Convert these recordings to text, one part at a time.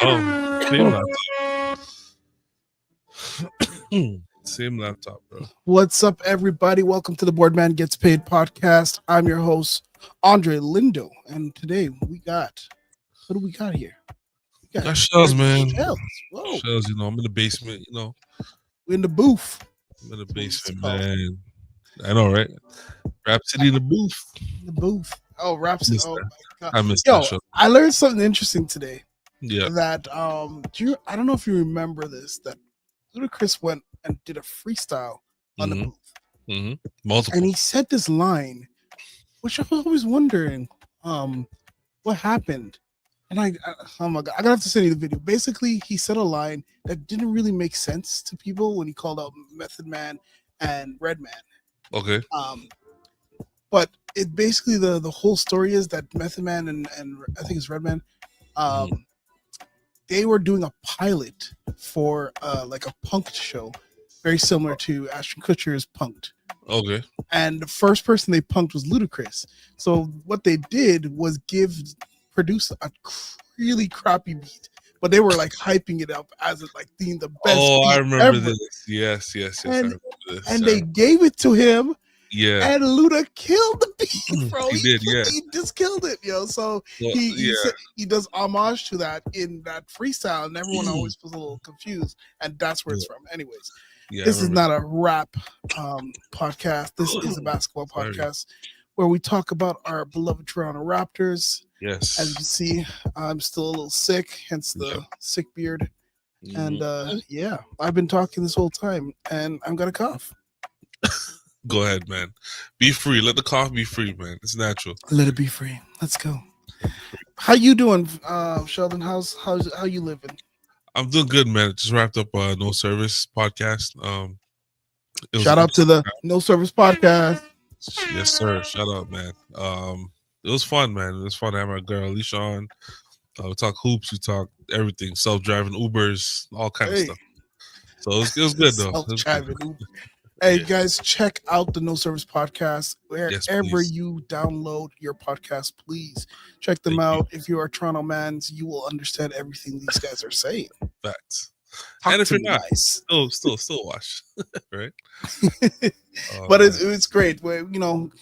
No, same laptop. Same laptop, bro. What's up, everybody? Welcome to the Boardman Gets Paid podcast. I'm your host, Andre Lindo, and today what do we got here? We got Got shells, man. shells. Whoa, Shells, I'm in the basement, we're in the booth. I'm in the That's what we used to basement, call it. man. I know, right? Rhapsody in the booth. In the booth. Oh, I Rhapsody. miss Oh that. my god. I miss that Yo, show. I learned something interesting today. Yeah. That I don't know if you remember this. That Ludacris went and did a freestyle on the Mm-hmm. booth, and Multiple. he said this line, which I was always wondering, what happened. And oh my god, I gotta have to send you the video. Basically, he said a line that didn't really make sense to people when he called out Method Man and Redman. Okay. Um, but it basically the whole story is that Method Man and I think it's Redman, Mm-hmm. um, they were doing a pilot for like a punked show, very similar to Ashton Kutcher's Punked. Okay. And the first person they punked was Ludacris. So what they did was produce a really crappy beat, but they were like hyping it up as like being the best Oh, I beat remember ever. this. Yes. I And remember this. and they gave it to him, Yeah. and Luda killed the beat, bro. He did, yeah. He just killed it, yo. So Well, he does homage to that in that freestyle, and everyone always was a little confused, and that's where it's from. Anyways, Yeah, this is not a rap podcast. This is a basketball Sorry. podcast where we talk about our beloved Toronto Raptors. Yes. As you can see, I'm still a little sick, hence the sick beard. And yeah, I've been talking this whole time, and I'm gonna cough. Go ahead, man. Be free. Let the cough be free, man. It's natural. Let it be free. Let's go. How you doing, Sheldon? How you living? I'm doing good, man. Just wrapped up a No Service podcast. Shout out to the No Service podcast. Yes, sir. Shout out, man. It was fun, man. It was fun to have my girl Alicia on. We talk hoops, we talk everything, self-driving Ubers, all kind of stuff. So it was good though. Self-driving Uber. Hey guys, check out the No Service podcast wherever you download your podcast. Please check them out. If you are Toronto mans, you will understand everything these guys are saying. Facts. Talk and if to you're me not, nice. still watch, right? But it's great.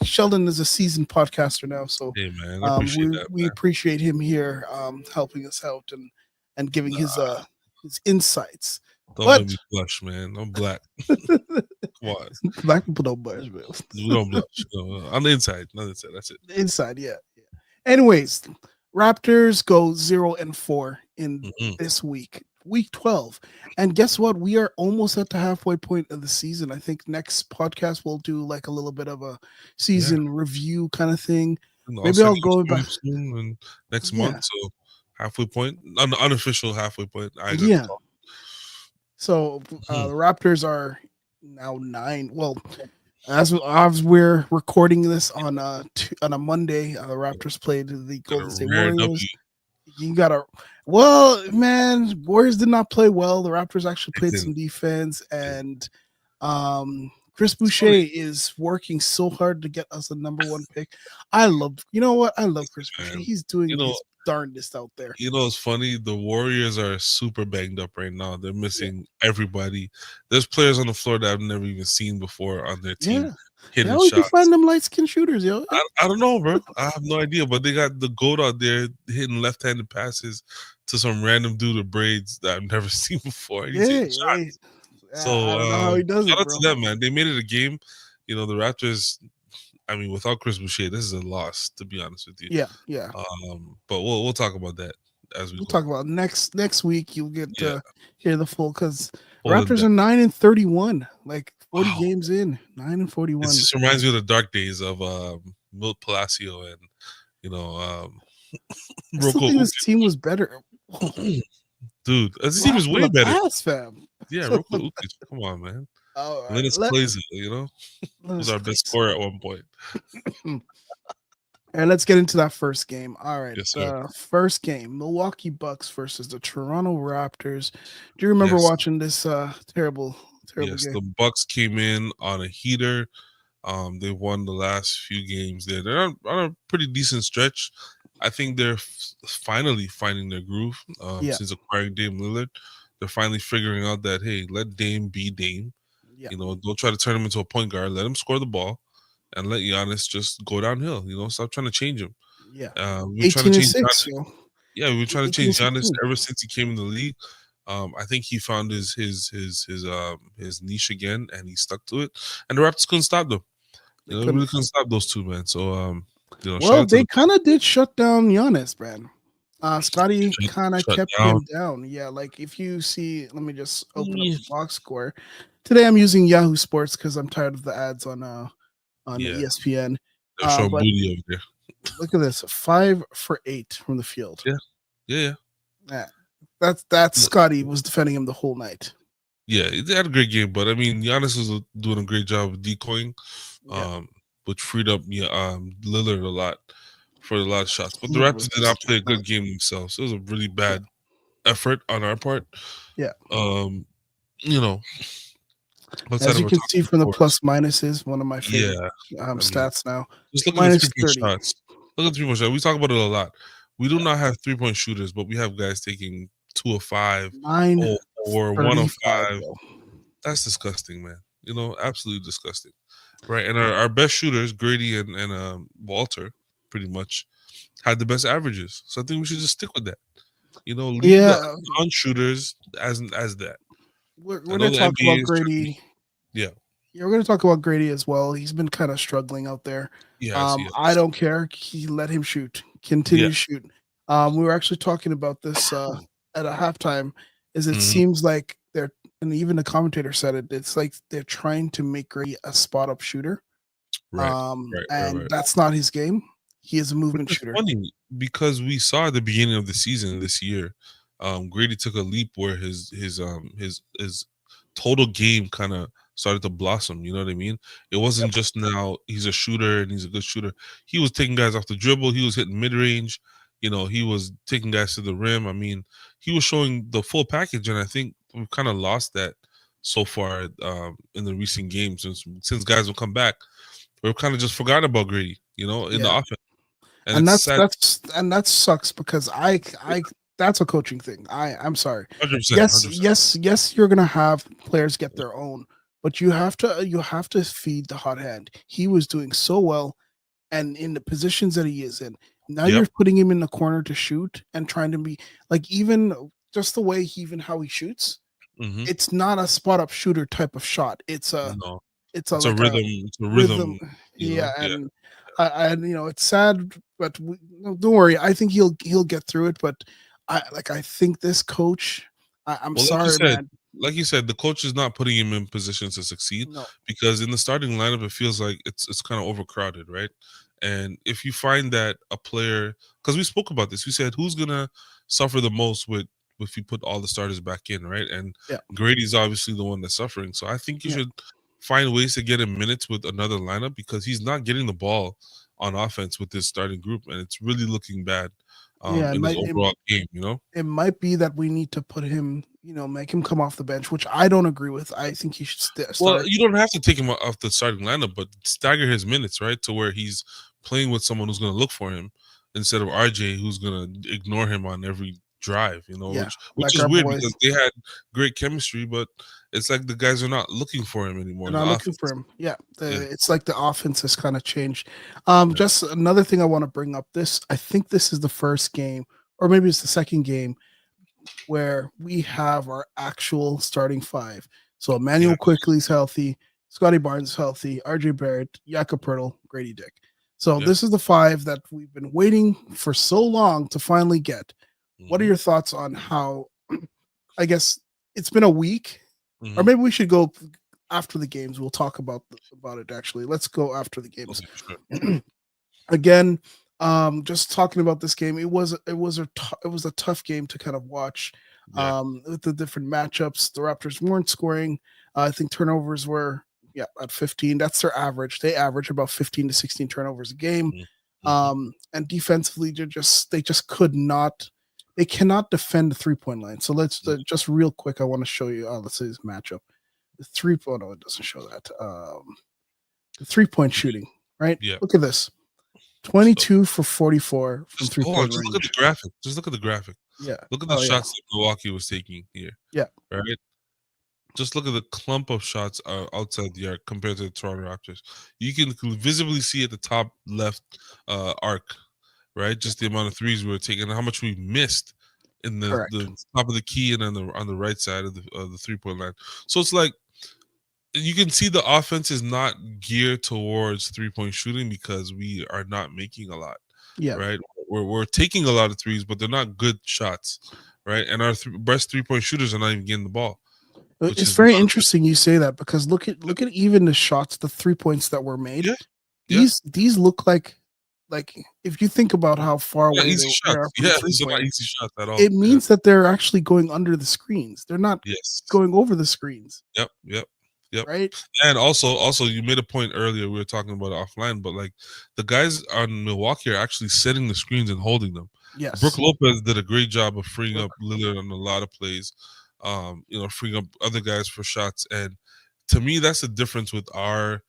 Sheldon is a seasoned podcaster now, so hey man, I appreciate that. We appreciate him here, helping us out and giving his insights. Don't let me blush, man. I'm black. Come on. Black people don't blush, man. We don't blush. On the inside. Not the inside. That's it. The inside, yeah. Anyways, Raptors go 0-4 in this week. Week 12. And guess what? We are almost at the halfway point of the season. I think next podcast we'll do like a little bit of a season review kind of thing. Maybe I'll go back soon and next month. So halfway point, unofficial halfway point. Yeah. So the Raptors are now 9. Well, as we're recording this on a Monday, the Raptors played the Golden State Warriors. You gotta, man, Warriors did not play well. The Raptors actually played some defense, and Chris Boucher is working so hard to get us a number 1 pick. I love Chris Boucher. He's doing his darndest out there. It's funny. The Warriors are super banged up right now. They're missing everybody. There's players on the floor that I've never even seen before on their team. Hitting shots. You find them light skin shooters, yo. I don't know, bro. I have no idea, but they got the GOAT out there hitting left-handed passes to some random dude with braids that I've never seen before. And he's shots. So I don't know how he does shout it, out to them, man. They made it a game. The Raptors. I mean, without Chris Boucher, this is a loss, to be honest with you. Yeah. But we'll talk about that as we'll talk about next week. You'll get to hear the full because Raptors are 9-31, like 40 games in, 9-41. It just reminds me of the dark days of Milt Palacio and I still think this team was better. Dude, this team is way better. Ass, fam. Yeah, Roko Ukic. Come on, man. All right. Linus plays it, was our best scorer at one point. And let's get into that first game. All right. Yes, first game, Milwaukee Bucks versus the Toronto Raptors. Do you remember watching this terrible yes, game? The Bucks came in on a heater. They won the last few games there. They're on a pretty decent stretch. I think they're finally finding their groove. Yeah, Since acquiring Dame Lillard, they're finally figuring out that hey, let Dame be Dame. yeah, Don't try to turn him into a point guard. Let him score the ball, and let Giannis just go downhill. Stop trying to change him. yeah. We've been trying to 18 and change 6, Giannis. Yeah, we've been trying to 18 and change Giannis 16. ever since he came in the league. I think he found his niche again, and he stuck to it. And the Raptors couldn't stop them. They Really couldn't. couldn't stop those two, man. So shout Well, out to they the kind of did shut down Giannis, man. Scotty kind of shut kept down. him down. Yeah, like if you see, let me just open up Yeah, the box score. Today I'm using Yahoo Sports because I'm tired of the ads on yeah, ESPN. they're showing But booty over there. look at this, 5 for 8 from the field. Yeah, yeah, Yeah, that's yeah. Scotty was defending him the whole night. Yeah, they had a great game, but I mean, Giannis was doing a great job of decoying, Yeah, um, which freed up Lillard a lot for a lot of shots. But the he Raptors was did not play a good game themselves. It was a really yeah, bad effort on our part. yeah. Um, you know, outside As of you our can top see two from the forwards, plus minuses, one of my favorite yeah. I mean, stats now. just look at the Minus 3-point 30. shots. Look at the 3-point shot. We talk about it a lot. We do Yeah. not have 3-point shooters, but we have guys taking 2 of 5, Nine 0 4, 1 of 35, 5. bro. That's disgusting, man. Absolutely disgusting. Right. And our best shooters, Grady and Walter, pretty much had the best averages. So I think we should just stick with that. Leave the Yeah, non-shooters as that. we're I going know to the talk NBA about is trying to be, Grady. yeah. Yeah, we're going to talk about Grady as well. He's been kind of struggling out there. Yes, I yes. don't care. He let him shoot. Yeah. Continue to shoot. We were actually talking about this at a halftime. Is it Hmm. seems like they're, and even the commentator said it. It's like they're trying to make Grady a spot up shooter. Right. Right. Right. And Right. that's not his game. He is a Which movement is shooter. funny because we saw at the beginning of the season this year, Grady took a leap where his total game kind of started to blossom. You know what I mean? It wasn't Yep. just now he's a shooter and he's a good shooter. He was taking guys off the dribble. He was hitting mid range. He was taking guys to the rim. I mean, he was showing the full package, and I think we've kind of lost that so far in the recent games since guys will come back. We've kind of just forgotten about Grady. In the Yeah. offense. And And it's that's sad. that's and that sucks because I that's a coaching thing. I'm sorry. 100%, Yes, 100%. yes, you're gonna have players get their own, but you have to feed the hot hand. He was doing so well, and in the positions that he is in, now Yep. you're putting him in the corner to shoot and trying to be like even just the way even how he shoots. Hmm. It's not a spot up shooter type of shot. No, It's a it's a like a rhythm. It's a rhythm. rhythm. Yeah, Yeah. and it's sad, but no, don't worry. I think he'll get through it. But I think this coach. I'm Well, sorry, man. like you said, the coach is not putting him in positions to succeed No, because in the starting lineup, it feels like it's kind of overcrowded, right? And if you find that a player, because we spoke about this, we said who's gonna suffer the most with if you put all the starters back in, right? And yeah, Grady's obviously the one that's suffering. So I think you yeah, should find ways to get him minutes with another lineup because he's not getting the ball on offense with this starting group, and it's really looking bad yeah. in his overall game. It might be that we need to put him, make him come off the bench, which I don't agree with. I think he should Well, start. you don't have to take him off the starting lineup, but stagger his minutes, right? To where he's playing with someone who's going to look for him instead of RJ, who's going to ignore him on every drive. Yeah, Which like is our weird boys. because they had great chemistry, but it's like the guys are not looking for him anymore They're in the not looking for offense. him. Yeah, Yeah, it's like the offense has kind of changed. yeah, Just another thing I want to bring up. I think this is the first game, or maybe it's the second game where we have our actual starting five. So yeah, Emmanuel Quickly's healthy, Scotty Barnes is healthy, RJ Barrett, Jakob Pertl, Grady Dick. So yeah. this is the five that we've been waiting for so long to finally get. What are Hmm. your thoughts on how? I guess it's been a week, or Hmm. maybe we should go after the games. We'll talk about it. Actually, let's go after the games. Okay, sure. Again, just talking about this game, it was a tough game to kind of watch. Yeah. With the different matchups, the Raptors weren't scoring. I think turnovers were at 15. That's their average. They average about 15 to 16 turnovers a game. Mm-hmm. And defensively, they just could not. They cannot defend the 3-point line. So let's just real quick. I want to show you. Let's say this matchup. The three. Oh no, it doesn't show that. The 3-point shooting. Right. Yeah. Look at this. 22 for 44 from Just hold on, 3-point just look at the range. graphic. Just look at the graphic. Yeah. Look at the Oh yeah. shots that Milwaukee was taking here, Yeah. right? Just look at the clump of shots outside the arc compared to the Toronto Raptors. You can visibly see at the top left arc, right? Just the amount of threes we were taking, and how much we missed in Correct. the top of the key and on the right side of the 3-point line. So it's like you can see the offense is not geared towards 3-point shooting because we are not making a lot, Yeah. right? We're taking a lot of threes, but they're not good shots, right? And our best 3-point shooters are not even getting the ball, which It's is very not good. interesting you say that because look at even the shots, the 3 points that were made. Yeah, yeah, These look like if you think about how far yeah, away easy they are shots. from Yeah, three these are not point, easy shots at all. it Yeah, means that they're actually going under the screens. They're not yes, going over the screens, yep, yep, yep. right? And also, you made a point earlier. We were talking about it offline, but like the guys on Milwaukee are actually setting the screens and holding them. Brooke Yes. Lopez did a great job of freeing Look, up Lillard on a lot of plays. Freeing up other guys for shots. And to me, that's the difference with our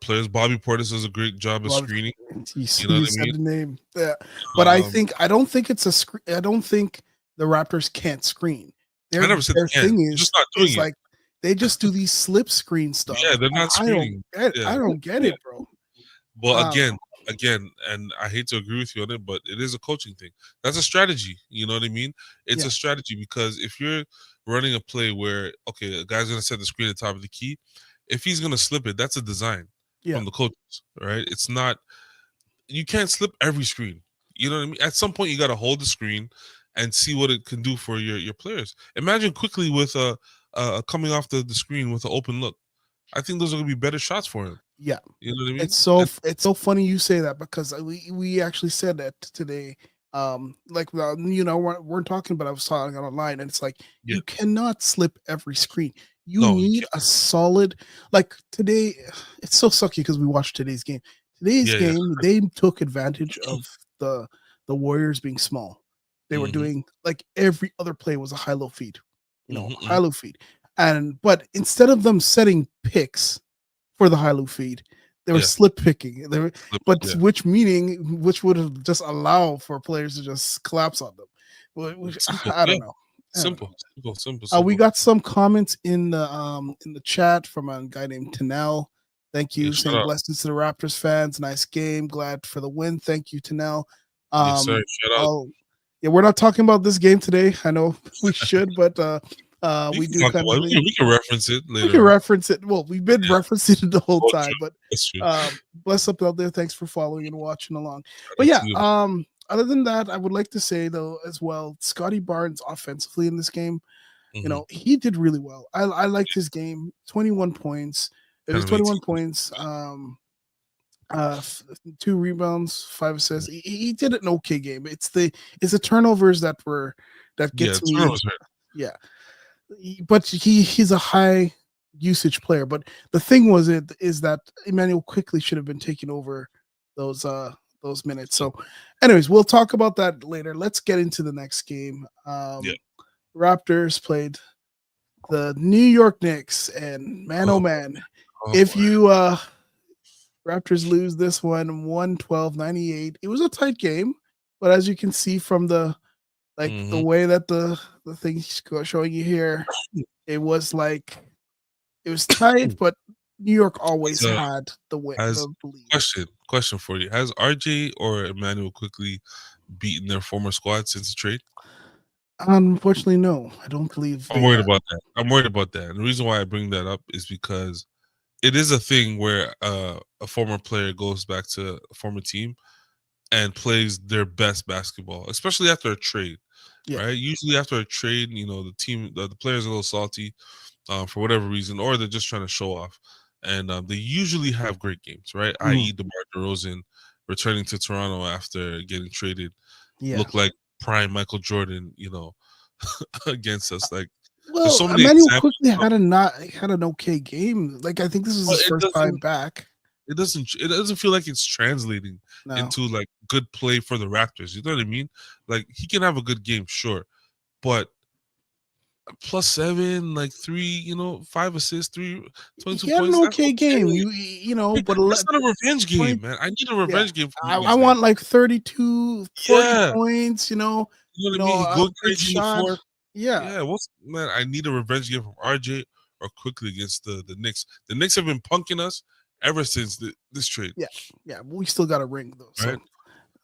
players. Bobby Portis does a great job of Love screening. you, You know what you I said mean? the name. Yeah. But Um, I don't think it's a screen. I don't think the Raptors can't screen. I never said Their they can. thing They're just not doing is it. like they just do these slip screen Yeah, stuff, they're and not screening. Yeah, I don't get yeah. it, bro. Well, Um, again, and I hate to agree with you on it, but it is a coaching thing. That's a strategy. You know what I mean? It's yeah, a strategy because if you're running a play where okay, a guy's gonna set the screen at the top of the key, if he's gonna slip it, that's a design yeah, from the coaches, right? It's not you can't slip every screen. You know what I mean? At some point, you got to hold the screen and see what it can do for your players. Imagine quickly with coming off the screen with an open look. I think those are gonna be better shots for him. yeah. You know what I mean? And It's so funny you say that because we actually said that today. Like we're talking, but I was talking online, and it's like yeah, you cannot slip every screen. You no, you need can't. a solid like today. It's so sucky because we watched today's game. Today's Yeah, yeah. game, they took advantage of the the Warriors being small. They were Mhm. doing like every other play was a high low feed, Mhm, high mhm. low feed, and but instead of them setting picks for the Hailu feed. They were Yeah, slip picking. flip it, But yeah. which would have just allow for players to just collapse on them. Which, Simple, I yeah. don't know. I don't know. Simple, simple, simple, We simple. got some comments in the chat from a guy named Tanel. Thank Yeah, you. shut Saying up. blessings to the Raptors fans. Nice game. Glad for the win. Thank you, Tanel. Yes, sir. Shut up. I'll yeah, we're not talking about this game today. I know we should, but You we can do talk kind of about it. think We can reference it we later can on. reference it. Well, we've been Yeah. referencing it the whole Oh, time, true. but That's true. bless up out there. Thanks for following and watching along. Shout But out yeah, to you. other than that, I would like to say though as well, Scotty Barnes offensively in this game, Mhm. he did really well. I liked his game. 21 points. It Kind was of 21 18. points. 2 rebounds, 5 assists. He did an okay game. It's the turnovers that Yeah, gets me. turnovers hurt. Yeah, but he's a high usage player. But the thing is that Emmanuel quickly should have been taking over those those minutes. So, anyways, we'll talk about that later. Let's get into the next game. Yeah. Raptors played the New York Knicks, and man, oh Oh, man, oh if boy. you Raptors lose this one 112-98, it was a tight game, but as you can see from the Mhm. way that the thing's showing you here, it was like it was tight, but New York always So, had has the lead. question for you. Has RJ or Emmanuel quickly beaten their former squad since the trade? Unfortunately, no, I don't believe I'm they worried have. about that. I'm worried about that. And the reason why I bring that up is because it is a thing where a former player goes back to a former team and plays their best basketball, especially after a trade, Yeah. right? Usually after a trade, the team, the player's a little salty for whatever reason, or they're just trying to show off. And they usually have great games, right? Mhm. I.e., DeMar DeRozan returning to Toronto after getting traded Yeah. look like prime Michael Jordan, against us. Like, there's Well, so many Emmanuel examples. quickly had an okay game. Like I think this is But his first time back. it doesn't feel like it's translating No. into like good play for the Raptors. You know what I mean? Like he can have a good game, sure, but +7, like 3, 5 assists, 22 He had an points. That's okay game. okay. But That's not a revenge 20, game, man. I need a yeah. revenge game from you I guys, man. want like 32, 40 Yeah, points, you know what I mean. He a going big crazy in the shot. fourth. Yeah. Yeah, what's man? I need a revenge game from RJ or quickly against the Knicks. The Knicks have been punking us ever since this trade, Yeah. Yeah. We still got a ring though. right?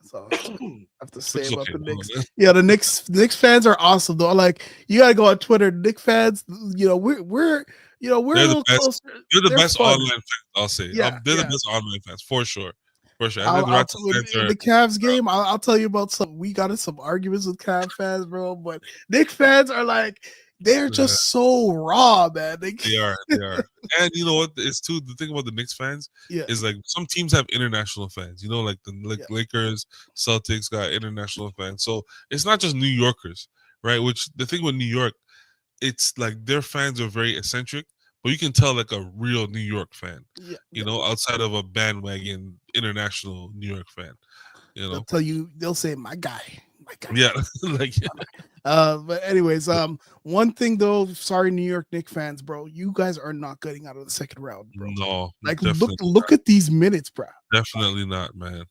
So that's all I have to say Which is about okay. the Hold Knicks. on. Yeah, the Knicks fans are awesome though. Like you gotta go on Twitter. Knicks fans, we're a They're the little best. closer. They're the They're best fun. online fans. I'll say. Yeah, They're the yeah. best online fans for sure. For sure. I know the I'll Raptors tell you, fans in are. the Cavs game. I'll tell you about some. We got in some arguments with Cavs fans, bro. But Knicks fans are like they're Uh, just so raw, man. they are. They are. And you know what? It's too the thing about the Knicks fans Yeah, is like some teams have international fans. Like the yeah, Lakers, Celtics got international fans. So it's not just New Yorkers, right? Which the thing with New York, it's like their fans are very eccentric, but you can tell like a real New York fan, yeah, yeah. outside of a bandwagon international New York fan, you They'll know. tell you. They'll say, "My guy, my guy." Yeah, like But anyways, one thing though, sorry, New York Knicks fans, bro, you guys are not getting out of the second round, bro. no, Like, definitely, look at these minutes, bro. definitely not, man.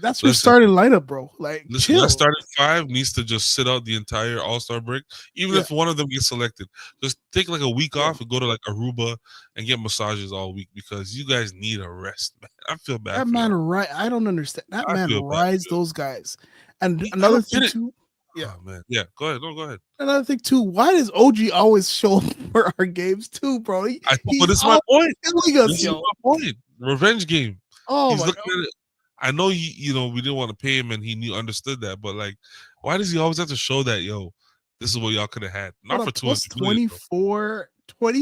That's your Listen, starting lineup, bro. Like, listen, that chill. starting five needs to just sit out the entire All Star break. Even Yeah, if one of them gets selected, just take like a week yeah. off and go to like Aruba and get massages all week because you guys need a rest, man. I feel bad That for man, y'all. right? I don't understand. That I man feel bad rides for y'all. those guys. And I another don't thing get it. too, yeah. Oh man, yeah. Go ahead. No, go ahead. Another thing too. Why does OG always show up for our games too, bro? But He's this is my all point. killing us, This is yo. my point. Revenge game. Oh He's my looking god. at it. I know we didn't want to pay him and he understood that, but like, why does he always have to show that, this is what y'all could have had? What Not a for 200 plus million, bro. 24,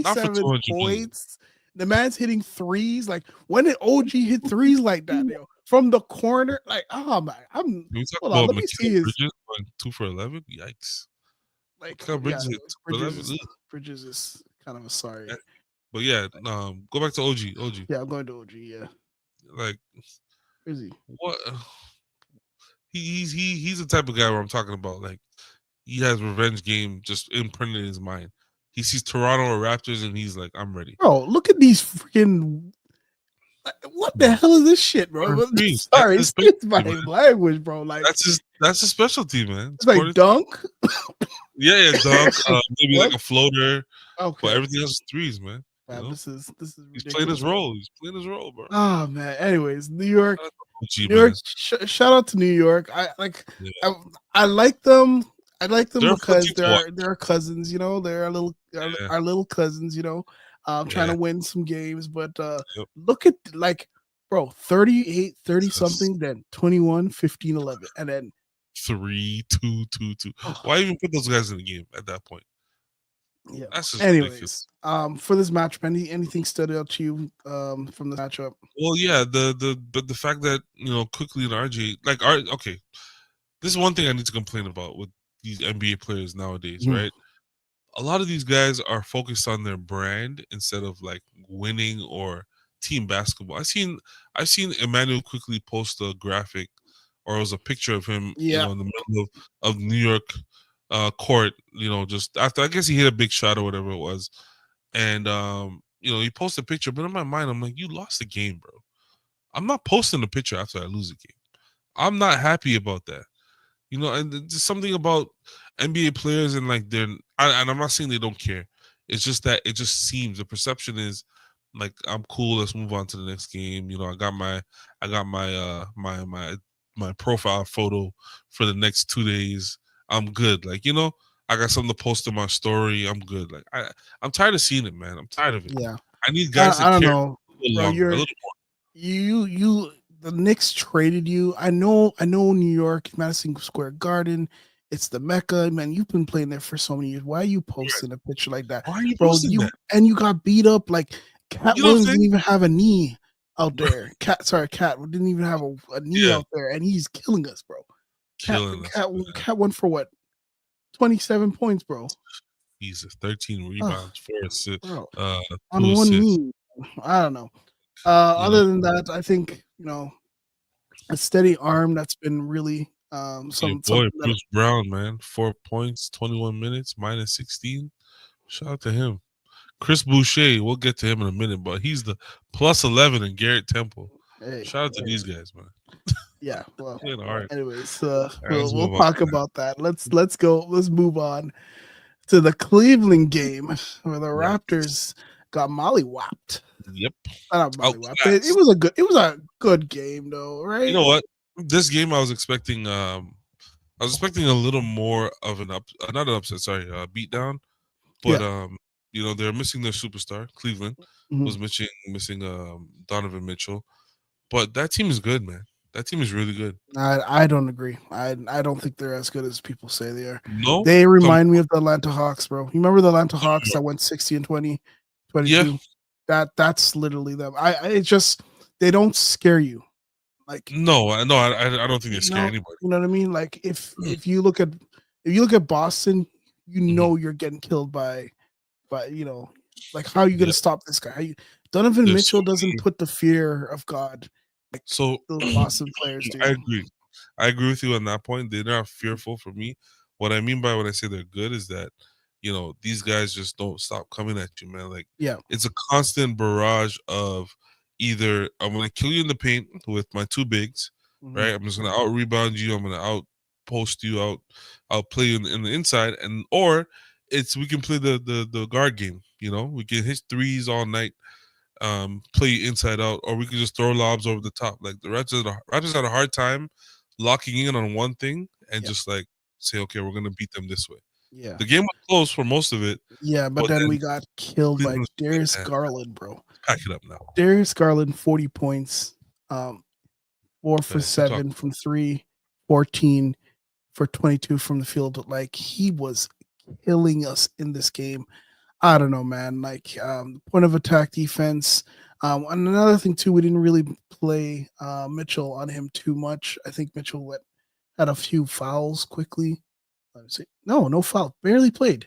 Not for 27 200 million. points. The man's hitting threes. Like when did OG hit threes like that, yo? From the corner. Like, oh my, I'm Can we talk hold on, about let me see Mikal his Bridges going 2 for 11? Yikes. like Mikal yeah, Bridges hit 2 for Bridges 11. is Ugh. Bridges is kind of a Eh, sorry. But yeah, Like, go back to OG. OG. yeah, I'm going to OG, yeah. Like Where's he? what? He's the type of guy where I'm talking about. Like he has revenge game just imprinted in his mind. He sees Toronto or Raptors and he's like, I'm ready. Bro, look at these freaking what the Bro. hell is this shit, bro? Threes. That's Sorry, his excuse my specialty, man. language, bro. Like That's his specialty, man. it's like Scoring. dunk. Yeah, dunk. Maybe like What? a floater, but Okay. everything else is threes, man. Man, this is He's playing his ridiculous. role. He's playing his role, bro. Oh man. Anyways, New York, Shout out to OG, New York. man. Shout out to New York. I like. Yeah. I like them. I like them They're a fun because team to watch. they're cousins. They're Yeah. our little cousins. Trying Yeah. to win some games. But Yep. look at like, bro, 38, 30 Just something, then 21, 15, 11, and then 3-2-2-2. oh, Why even put those guys in the game at that point? yeah. That's just ridiculous. Anyways, for this matchup, anything stood out to you from the matchup? Well, yeah, but the fact that quickly and RJ okay, this is one thing I need to complain about with these NBA players nowadays, Mhm. right? A lot of these guys are focused on their brand instead of like winning or team basketball. I've seen Emmanuel quickly post a graphic or it was a picture of him, Yeah, in the middle of New York court, just after I guess he hit a big shot or whatever it was. And he posted a picture, but in my mind, I'm like, you lost the game, bro. I'm not posting a picture after I lose a game. I'm not happy about that. And there's something about NBA players and like and I'm not saying they don't care. It's just that it just seems the perception is like I'm cool. Let's move on to the next game. I got my profile photo for the next 2 days. I'm good. Like I got something to post in my story. I'm good. Like I'm tired of seeing it, man. I'm tired of it. yeah. I need guys to I don't care know, a little bro. longer, a little You the Knicks traded you. I know New York, Madison Square Garden. It's the Mecca, man. You've been playing there for so many years. Why are you more. posting a picture like that, Why are you bro? posting that? You got beat up. Like Cat You know what I'm Williams didn't saying? even have a knee out there. Cat didn't even have a knee Yeah, out there, and he's killing us, bro. Cat killing us, Cat man. Cat went for what 27 points, bro. Jesus, 13 Oh, rebounds, 4 assists, bro, uh, on 2 assists. one knee. I don't know. You know, Other than that, I think a steady arm that's been really Your boy Something that Bruce Brown, man, 4 points, 21 minutes, minus 16. Shout out to him. Chris Boucher, we'll get to him in a minute, but he's the plus 11 in Garrett Temple. hey, Shout out to these guys, man. yeah. Well, Playing hard. anyways, All right, let's we'll move on. talk about that. Let's go. Let's move on to the Cleveland game where the Yeah. Raptors got mollywopped. Yep. Not mollywopped. Outclassed. It was a good game though, You right? know what? This game I was expecting a little more of an not an upset, sorry, beat down. But Yeah. they're missing their superstar. Cleveland Mhm. was missing Donovan Mitchell. But that team is good, man. That team is really good. I don't agree. I don't think they're as good as people say they are. No? They Come remind me of the Atlanta Hawks, bro. You remember the Atlanta Hawks on. that went 60 and 20, Yeah. 22? That's literally them. It's just they don't scare you. Like No, I don't think they scare anybody. you know what I mean? Like if you look at Boston, you Mhm. know you're getting killed by like how are you gonna Yep. stop this guy? Donovan There's so Mitchell doesn't many. put the fear of God like So those Boston players I do. agree. I agree with you on that point. They're not fearful for me. What I mean by when I say they're good is that, these guys just don't stop coming at you, man. Like Yeah. it's a constant barrage of either I'm gonna kill you in the paint with my two bigs, Mhm. right? I'm just gonna out rebound you, I'm gonna out post you out play you in the inside, and or it's we can play the guard game, we can hit threes all night, play inside out, or we could just throw lobs over the top. Like the Raptors had a hard time locking in on one thing and Yeah. just like say, okay, we're gonna beat them this way. Yeah. The game was close for most of it, Yeah, but but then then we got killed by Cleveland's just Darius like, Garland, bro. pack it up now. Darius Garland, 40 points, 4 for Keep talking. 7 from 3, 14 for 22 from the field. Like he was killing us in this game. I don't know, man. Like point of attack defense. And another thing too, we didn't really play Mitchell on him too much. I think Mitchell had a few fouls quickly. Let me see. No foul. Barely played.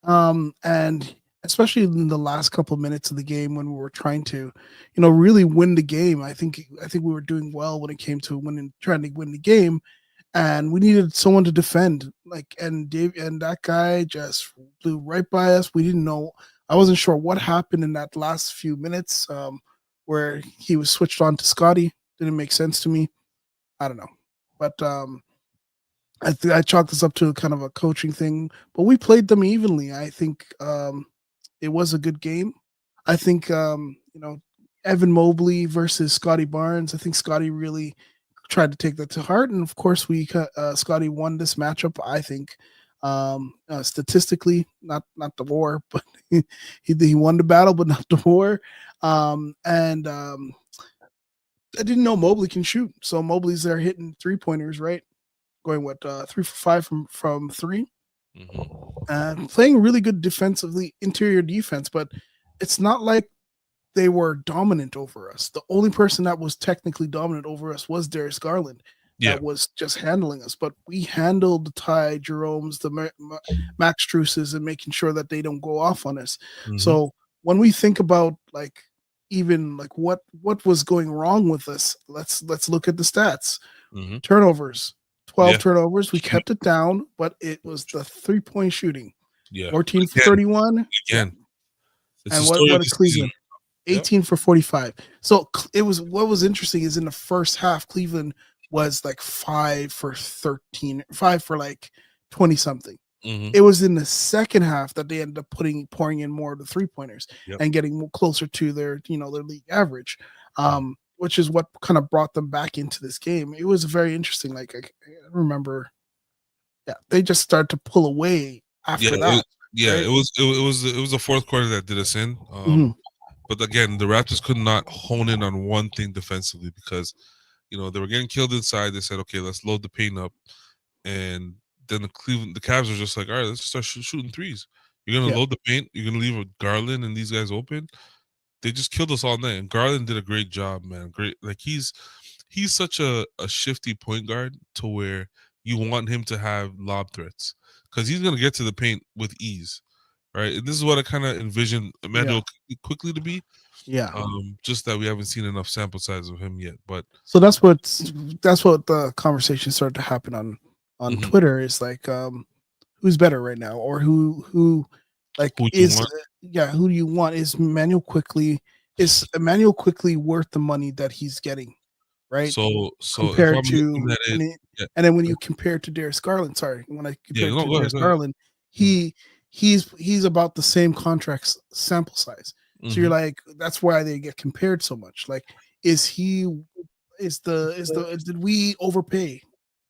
And especially in the last couple of minutes of the game when we were trying to, really win the game. I think we were doing well when it came to trying to win the game, and we needed someone to defend. Like and that guy just flew right by us. We didn't know. I wasn't sure what happened in that last few minutes, where he was switched on to Scotty. Didn't make sense to me. I don't know, but I chalk this up to kind of a coaching thing, but we played them evenly. I think it was a good game. I think Evan Mobley versus Scotty Barnes. I think Scotty really tried to take that to heart, and of course Scotty won this matchup. I think statistically, not the war, but he won the battle, but not the war. And I didn't know Mobley can shoot, so Mobley's there hitting 3-pointers, right? Going 3 for 5 from 3, Mhm. and playing really good defensively, interior defense. But it's not like they were dominant over us. The only person that was technically dominant over us was Darius Garland, Yeah. that was just handling us. But we handled the Ty Jerome's, the Max Struces, and making sure that they don't go off on us. Mhm. So when we think about like even like what was going wrong with us, let's look at the stats. Mhm. Turnovers, 12 Yeah. turnovers. We kept it down, but it was the 3-point shooting. Yeah. 14 for Again, 31. Yeah. again, it's the And story of what the did season. Cleveland? Yep. 18 for 45. So it was what was interesting is in the first half, Cleveland was like 5 for 13, 5 for like 20 something. Mhm. It was in the second half that they ended up pouring in more of the 3-pointers Yep. and getting closer to their league average, Mhm. which is what kind of brought them back into this game. It was very interesting. Like I remember, yeah, they just started to pull away Yeah. after that, Yeah. right? It was the fourth quarter that did us in. Mhm. But again, the Raptors could not hone in on one thing defensively because they were getting killed inside. They said, okay, let's load the paint up, and then the Cavs are just like, all right, let's start shooting threes. You're gonna Yeah, load the paint. You're gonna leave Garland and these guys open. They just killed us all night, and Garland did a great job, man. Great, like he's such a shifty point guard to where you want him to have lob threats because he's gonna get to the paint with ease, right? And this is what I kind of envision Yeah. Emmanuel quickly to be. Yeah. Just that we haven't seen enough sample size of him yet. But So that's what the conversation started to happen on mhm, Twitter is like who's better right now or who like who you is want? yeah, who do you want? Is Emmanuel quickly worth the money that he's getting, right? So if Compared I'm looking to at it, yeah, and then when you compare it to Darius Garland, sorry, when I compare yeah, it no, to go ahead, Darius go ahead. Garland, Mhm, he he's about the same contract sample size. So you're mhm. like, that's why they get compared so much. Like, is he did we overpay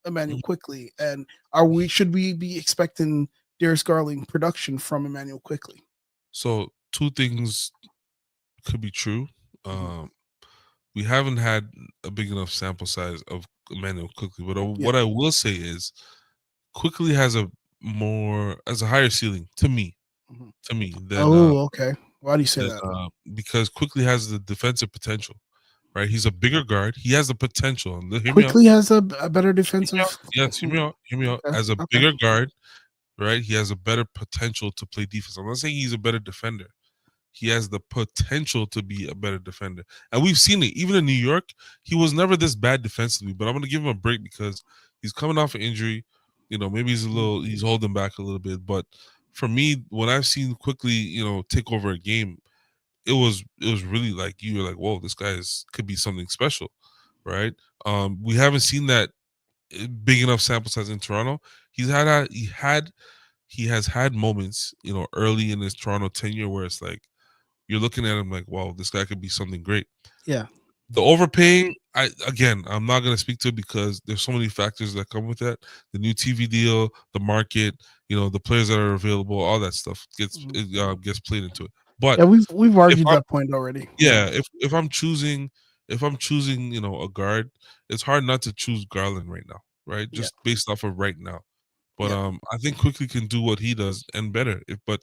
Emmanuel Mhm. quickly, and are we should we be expecting Darius Garland production from Emmanuel quickly? So two things could be true. Mhm. Um, we haven't had a big enough sample size of Emmanuel quickly, but Yeah. what I will say is quickly has a higher ceiling Mhm. to me Oh, okay. Why do you say than that? because quickly has the defensive potential. Right, he's a bigger guard. He has the potential. And hear me out. Quickly has a better Hear me out. defensive. Yes, hear me out. Hear me out. Okay. As a Okay. bigger guard, right, he has a better potential to play defense. I'm not saying he's a better defender. He has the potential to be a better defender. And we've seen it. Even in New York, he was never this bad defensively. But I'm gonna give him a break because he's coming off an injury. Maybe Mhm. he's holding back a little bit. But for me, when I've seen quickly, take over a game, it was really like you were like, whoa, this guy could be something special, right? We haven't seen that big enough sample size in Toronto. He has had moments, early in his Toronto tenure where it's like you're looking at him like, wow, this guy could be something great. Yeah. The overpaying, I'm not gonna speak to it because there's so many factors that come with that. The new TV deal, the market, the players that are available, all that stuff Mhm. gets played into it. But Yeah, we've if argued I'm that point already. yeah, if I'm choosing, a guard, it's hard not to choose Garland right now, right? Yeah. Just based off of right now. But Yeah. I think quickly can do what he does and better. But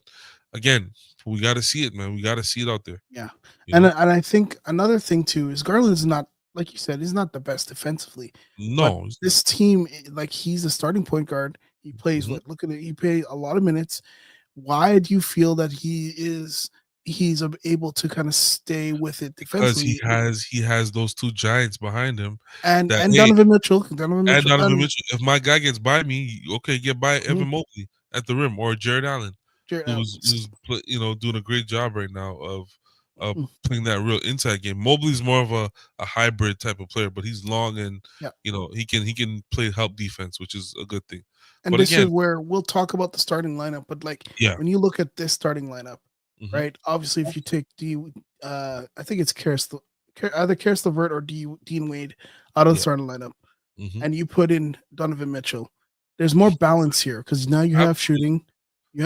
again, we got to see it, man. We got to see it out there. Yeah. You And know, I think another thing too is Garland's not, like you said, he's not the best defensively, but no, this team, like, he's a starting point guard. He plays mhm, what? Look at it. He played a lot of minutes. Why do you feel that he's able to kind of stay with it because he defensively? has he has those two giants behind him. And That, and hey, Donovan and Mitchell, Donovan and Mitchell. If my guy gets by me, okay, get by mhm, Evan Mobley at the rim or Jared Allen, Jared who's Allen. who's doing a great job right now of Mhm. playing that real inside game. Mobley's more of a hybrid type of player, but he's long and Yeah. he can play help defense, which is a good thing. And But this again, is where we'll talk about the starting lineup. But like yeah, when you look at this starting lineup, hmm right? Obviously, if you take I think it's either Karis LeVert or Dean Wade out of the yeah, starting lineup, hmm and you put in Donovan Mitchell, there's more balance here because now absolutely, you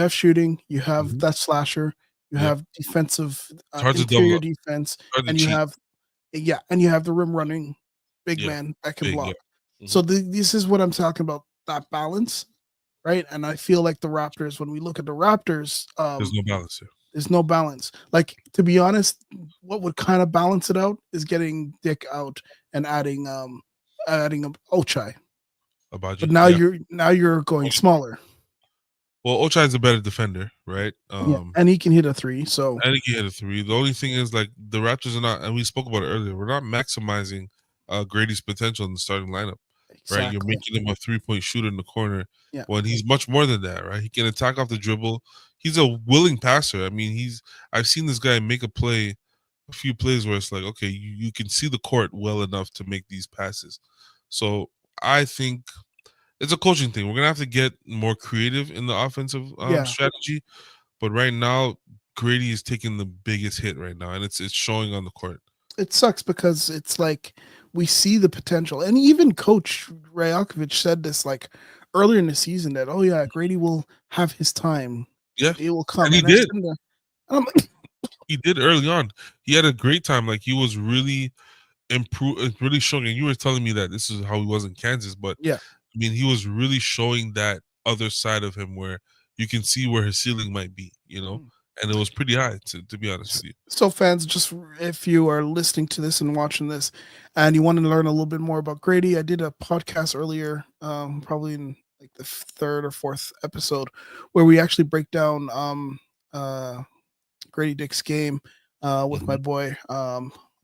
have hmm that slasher, you yep. have defensive It's hard to double interior up, defense, hard to and you cheat. have and you have the rim running big Yeah, man that can big, yeah. block. hmm So this is what I'm talking about, that balance, right? And I feel like the Raptors, when we look at the Raptors, There's no balance here. there's no balance. Like, to be honest, what would kind of balance it out is getting Dick out and adding a Ochai. But Abaji, yeah. now you're going smaller. Well, Ochai's a better defender, right? Yeah, and he can hit a three. So I think he hit a three. The only thing is like the Raptors are not, and we spoke about it earlier. We're not maximizing Grady's potential in the starting lineup, right? You're exactly. making him a 3-point shooter in the corner Yeah, when he's much more than that, right? He can attack off the dribble. He's a willing passer. I mean, I've seen this guy make a few plays where it's like, okay, you can see the court well enough to make these passes. So I think it's a coaching thing. We're gonna have to get more creative in the offensive yeah. strategy, but right now, Grady is taking the biggest hit right now, and it's showing on the court. It sucks because it's like we see the potential, and even Coach Rajakovic said this like earlier in the season that, oh yeah, Grady will have his time, Yeah, it will and come. he And I'm did. sitting there, and I'm like, He did early on. He had a great time. Like he was really really showing. And you were telling me that this is how he was in Kansas, but yeah. I mean, he was really showing that other side of him where you can see where his ceiling might be. And it was pretty high to be honest with you. So, fans, just if you are listening to this and watching this, and you want to learn a little bit more about Grady, I did a podcast earlier, probably in like the third or fourth episode, where we actually break down Grady Dick's game with my Mhm. boy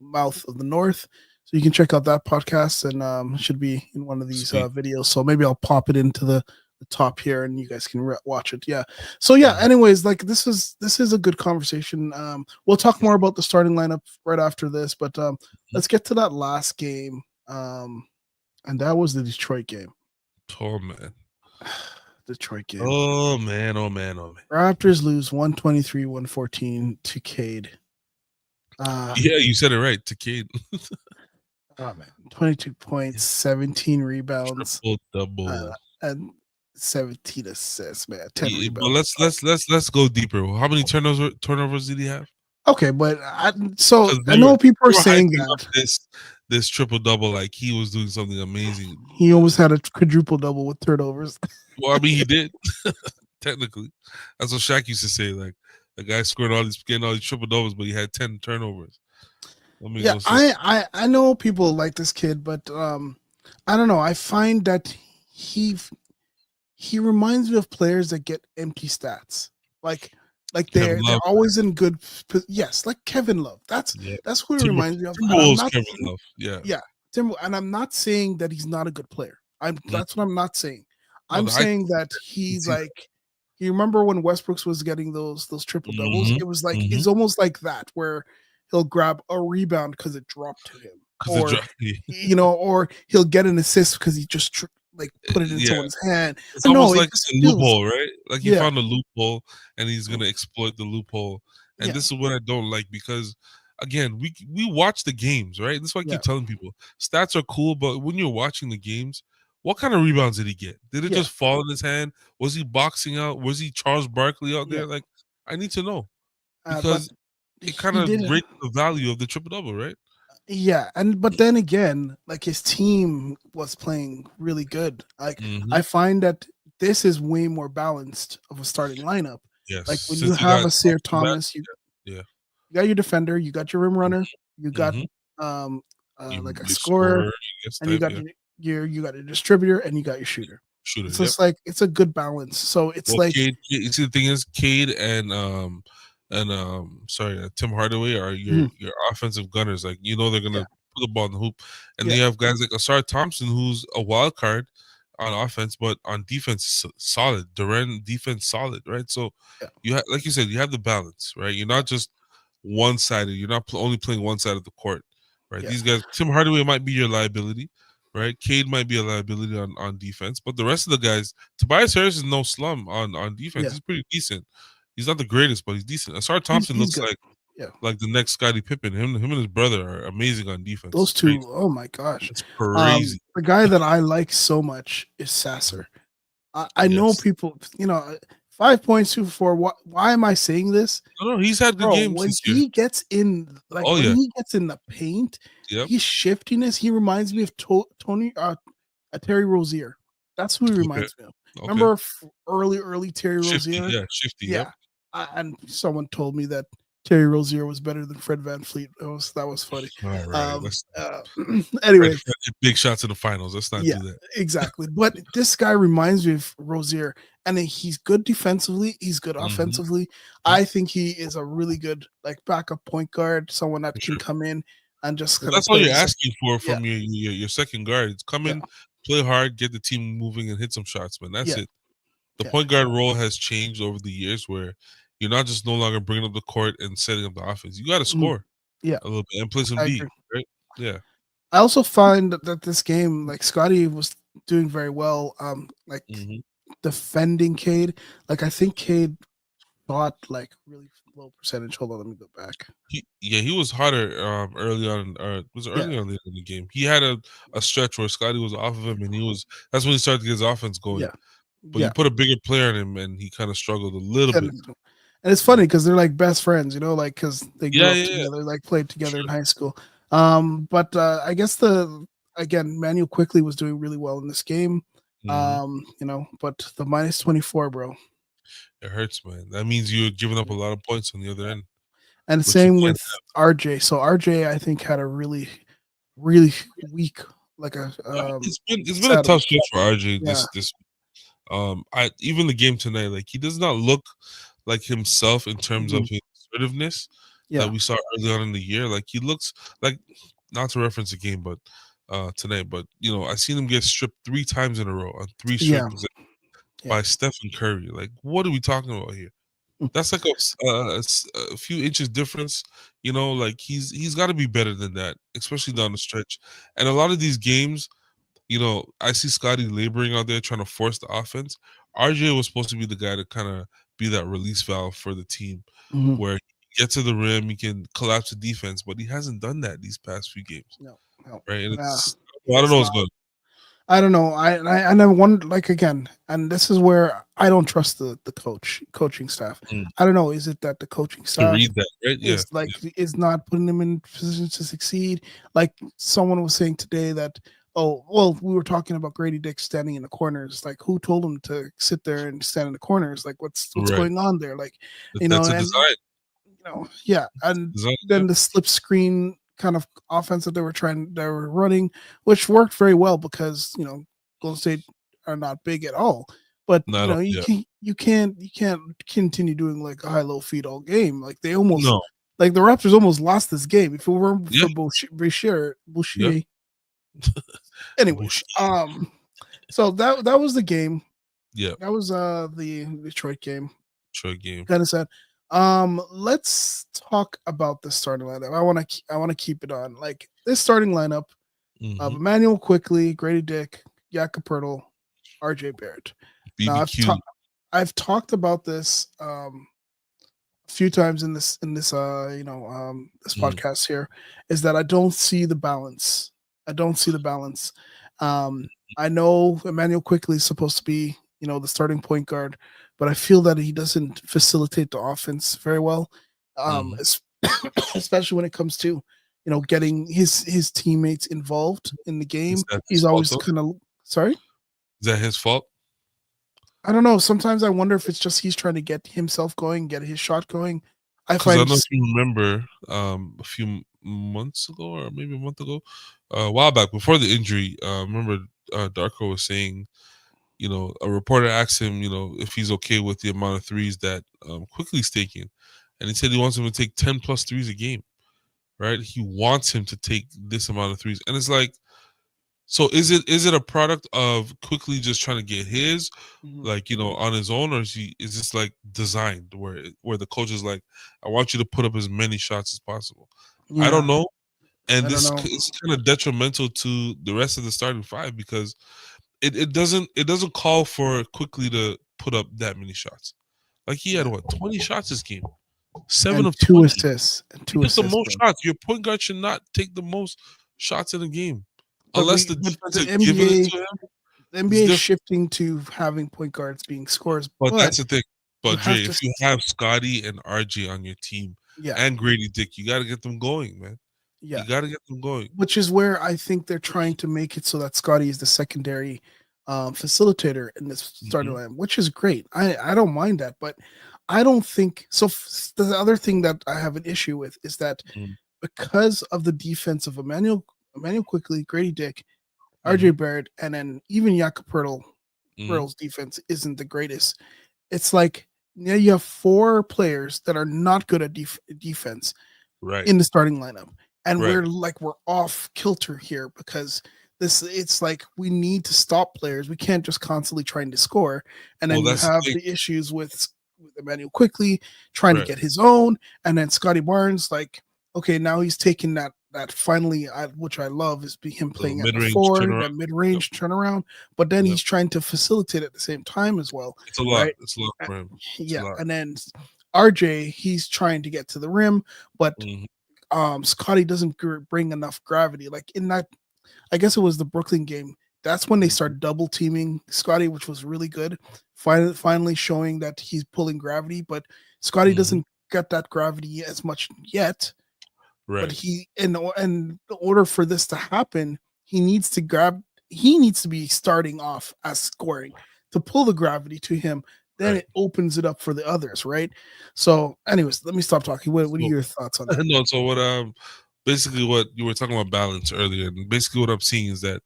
Mouth of the North. So you can check out that podcast, and it should be in one of these Sweet. videos. So maybe I'll pop it into the top here, and you guys can watch it. Yeah. So yeah. Mhm. Anyways, like this is a good conversation. We'll talk more about the starting lineup right after this, but let's get to that last game. And that was the Detroit game. Oh man. Detroit game. Oh man. Oh man. Oh man. Raptors lose 123-114 to Cade. Yeah, you said it right. To Cade. Oh man, 22 points, 17 rebounds, Triple double. and 17 assists, man. 10 Yeah, but rebounds. let's go deeper. How many turnovers did he have? Okay, but so Because I we know people are were saying hyping up that this triple double like he was doing something amazing. he almost had a quadruple double with turnovers. Well, I mean, he did technically. That's what Shaq used to say. Like the guy scored getting all these triple doubles, but he had 10 turnovers. That makes Yeah, no sense. I know people like this kid, but I don't know. I find that he he reminds me of players that get empty stats. Like Kevin they're Love, always in good yes, like Kevin Love. yeah. That's who he reminds me of. And I'm Timberwolves, not Kevin Love, yeah. yeah, and I'm not saying that he's not a good player. Mhm. That's what I'm not saying. No, I'm the I saying that can he's see that. like you remember when Westbrooks was getting those triple doubles? Mhm, It was like mhm. it's almost like that where he'll grab a rebound because it dropped to him, 'Cause or or he'll get an assist because he just like put it in yeah. someone's hand. It's But no, almost it like just a feels loophole, right? Like he yeah, found a loophole and he's mm, gonna exploit the loophole. And yeah, this is what I don't like because again, we watch the games, right? This is why I yeah, keep telling people stats are cool, but when you're watching the games, what kind of rebounds did he get? Did it yeah, just fall in his hand? Was he boxing out? Was he Charles Barkley out yeah. there? Like, I need to know But because it kind he of did raises the value of the triple double, right? yeah, and but then again, like his team was playing really good. Like Hmm. I find that this is way more balanced of a starting lineup. Yes, Like when you since he have got a Sear Thompson back, Thomas, yeah, you got your defender, you got your rim runner, you got mm-hmm. um You like a you scorer, scorer, I guess and you type, got yeah, you got your distributor, and you got your shooter. shooter, It's yep. just like it's a good balance. So it's Well, like Cade, you see, the thing is, Cade and sorry, Tim Hardaway are mhm, your offensive gunners. Like they're yeah, gonna put the ball in the hoop, and then yeah, you have guys like Asar Thompson, who's a wild card on offense, but on defense solid. Duran defense solid, right? So yeah, like you said, you have the balance, right? You're yeah, not just one sided. You're not only playing one side of the court, right? yeah, These guys, Tim Hardaway might be your liability, right? Cade might be a liability on defense, but the rest of the guys, Tobias Harris is no slum on defense. yeah. He's pretty decent. He's not the greatest, but he's decent. Asar Thompson He's looks good. Yeah. like the next Scottie Pippen. Him and his brother are amazing on defense. Those It's crazy. two, oh my gosh. It's crazy. The guy that I like so much is Sasser. I know Yes. people, 5 points, 2 for 4. Why am I saying this? No, he's had good Bro, games when this year. he gets in, like Oh when yeah. he gets in the paint, Yep. his shiftiness, he reminds me of Tony, Terry Rozier. That's who he Okay. reminds me of. Okay. Remember early Terry Shifty. Rozier? Yeah. Shifty. Yep. Yeah. And someone told me that Terry Rozier was better than Fred VanVleet. That was funny. All right. Um, Let's uh, Fred anyways, hit big shots in the finals. Let's not yeah, do that. exactly. But this guy reminds me of Rozier, and he's good defensively. He's good Hmm. offensively. I think he is a really good like backup point guard, someone that For can sure. come in and just Well, kind of that's all play you're the second. asking for Yeah, from your second guard. It's come yeah, in, play hard, get the team moving, and hit some shots, man. That's yeah, it. The yeah. point guard role has changed over the years, where you're not just no longer bringing up the court and setting up the offense. You got to Mhm. score Yeah, a little bit and play some I D, agree. right? Yeah. I also find that this game, like Scotty was doing very well, like Hmm. defending Cade. Like I think Cade shot like really low percentage. Hold on, let me go back. He was hotter early on. Was it Yeah, early on in the game? He had a stretch where Scotty was off of him, and he was that's when he started to get his offense going. yeah, But you yeah. put a bigger player on him, and he kind of struggled a little And bit. it's Yeah, funny because they're like best friends, like because they grew yeah, up yeah, yeah, together, like played for together in sure. high school. But I guess again Manuel quickly was doing really well in this game. Hmm. But the -24, bro. It hurts, man. That means you're giving up a Yeah. lot of points on the other end, And which you same can't with RJ. So RJ, I think had a really, really weak, like a have. It's been a set. tough stretch for RJ Yeah, this I even the game tonight, like he does not look like himself in terms of Mhm. his assertiveness that Yeah. we saw early on in the year. Like he looks like, not to reference the game, but tonight, but I seen him get stripped 3 times in a row on 3 straight Yeah. possessions Yeah. by Stephen Curry. Like, what are we talking about here? Mm. That's like a few inches difference. Like he's got to be better than that, especially down the stretch. And a lot of these games, I see Scotty laboring out there trying to force the offense. RJ was supposed to be the guy to kind of be that release valve for the team, Mhm. where he get to the rim, he can collapse the defense, but he hasn't done that these past few games, No. No. right? And it's He I don't has know not. what's going I don't know. I wonder, like, again, and this is where I don't trust the coaching staff. on I don't know. Is it that the coaching to staff read that, right? Yeah, is like yeah, is not putting them in positions to succeed? Like someone was saying today that, oh well, we were talking about Grady Dick standing in the corners. Like who told him to sit there and stand in the corners? Like what's right. going on there? Like That's a and design. yeah, and Design, yeah. then the slip screen kind of offense that they were running, which worked very well because Golden State are not big at all. But Not all, yeah. you can't continue doing like a high low feed all game. Like they almost No, like the Raptors almost lost this game. If it weren't yeah, for Boucher, yeah. anyways, Bushi, so that was the game. yeah. That was the Detroit game. Detroit game. Kind of sad. Let's talk about the starting lineup. I want to keep it on like this starting lineup of Mm-hmm. Emmanuel Quickly, Grady Dick, Jakob Pertl, RJ Barrett. Now BBQ. I've talked about this a few times in this this Mm, podcast here, is that I don't see the balance. I don't see the balance. I know Emmanuel Quickly is supposed to be the starting point guard, but I feel that he doesn't facilitate the offense very well, mm-hmm. especially when it comes to getting his teammates involved in the Is game. that his He's fault always though? kind of sorry. Is that his fault? I don't know. Sometimes I wonder if it's just he's trying to get himself going, get his shot going. I Because I find know if you remember, a few months ago or maybe a month ago, a while back before the injury, remember Darko was saying, a reporter asked him, if he's okay with the amount of threes that Quickly's taking, and he said he wants him to take 10 plus threes a game, right? He wants him to take this amount of threes, and it's like, so is it a product of Quickly just trying to get his, Mhm. like on his own, or is this like designed where the coach is like, I want you to put up as many shots as possible? I don't Yeah, know, and I don't this know. is kind of detrimental to the rest of the starting five because it doesn't call for Quickly to put up that many shots. Like he had Yeah, what 20 shots this game, seven and of two 20. assists and He two took the assists, most bro. shots. Your point guard should not take the most shots in a game unless the But defense had given it to him. The It's NBA is different. shifting to having point guards being scorers, But but that's the thing. you But have Dre, to if you have Scotty and RJ on your team yeah, and Grady Dick, you got to get them going, man. yeah. You got to get them going. Which is where I think they're trying to make it so that Scotty is the secondary facilitator in this starting Hmm. line, which is great. I don't mind that, but I don't think so. The other thing that I have an issue with is that Hmm. because of the defense of Emmanuel Quickly, Grady Dick, RJ Hmm. Barrett, and then even Jakob Hmm. Pertl's defense isn't the greatest. It's like now you have four players that are not good at defense Right. in the starting lineup, and Right. we're off kilter here because this it's like we need to stop players. We can't just constantly trying to score, and Well, then you that's the have thing. the issues with Emmanuel quickly trying to Right. get his own, and then Scotty Barnes like okay now he's taking that finally which I love is him The playing at mid the range four turnaround. that mid Yep. range turnaround, but then Yep. he's trying to facilitate at the same time as well, It's a lot. right? It's a lot Uh, for him. It's a Yeah, lot. and then RJ he's trying to get to the rim, but Hmm. Scotty doesn't bring enough gravity. Like in that, I guess it was the Brooklyn game. That's when they Hmm. started double teaming Scotty, which was really good. Finally showing that he's pulling gravity, but Scotty Hmm. doesn't get that gravity as much yet. But Right. he, in order for this to happen, he needs to grab. He needs to be starting off as scoring to pull the gravity to him. Then Right. it opens it up for the others, right? So, anyways, let me stop talking. What are So your thoughts on that? no. So what? Basically, what you were talking about balance earlier, and basically what I'm seeing is that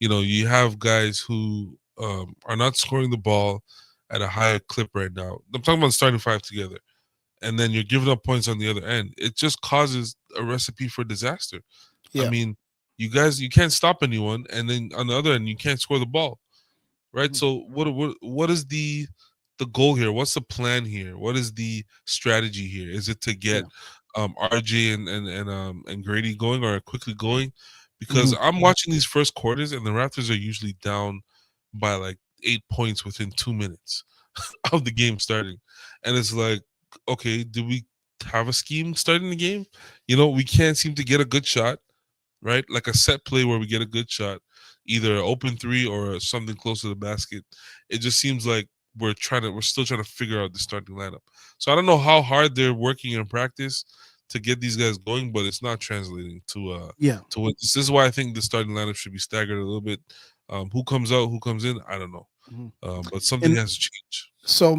you have guys who are not scoring the ball at a higher clip right now. I'm talking about the starting five together, and then you're giving up points on the other end. It just causes a recipe for disaster. I Yeah. mean, you can't stop anyone, and then on the other end, you can't score the ball, right? Mhm. So what is the goal here? What's the plan here? What is the strategy here? Is it to get Yeah. RJ and Grady going or quickly going? Because Mhm. I'm watching these first quarters, and the Raptors are usually down by like 8 points within 2 minutes of the game starting, and it's like, okay, do we have a scheme starting the game? We can't seem to get a good shot, right? Like a set play where we get a good shot, either open three or something close to the basket. It just seems like we're still trying to figure out the starting lineup. So I don't know how hard they're working in practice to get these guys going, but it's not translating Yeah. to wins. This is why I think the starting lineup should be staggered a little bit. Who comes out, who comes in, I don't know. Mhm. But something And has to change. so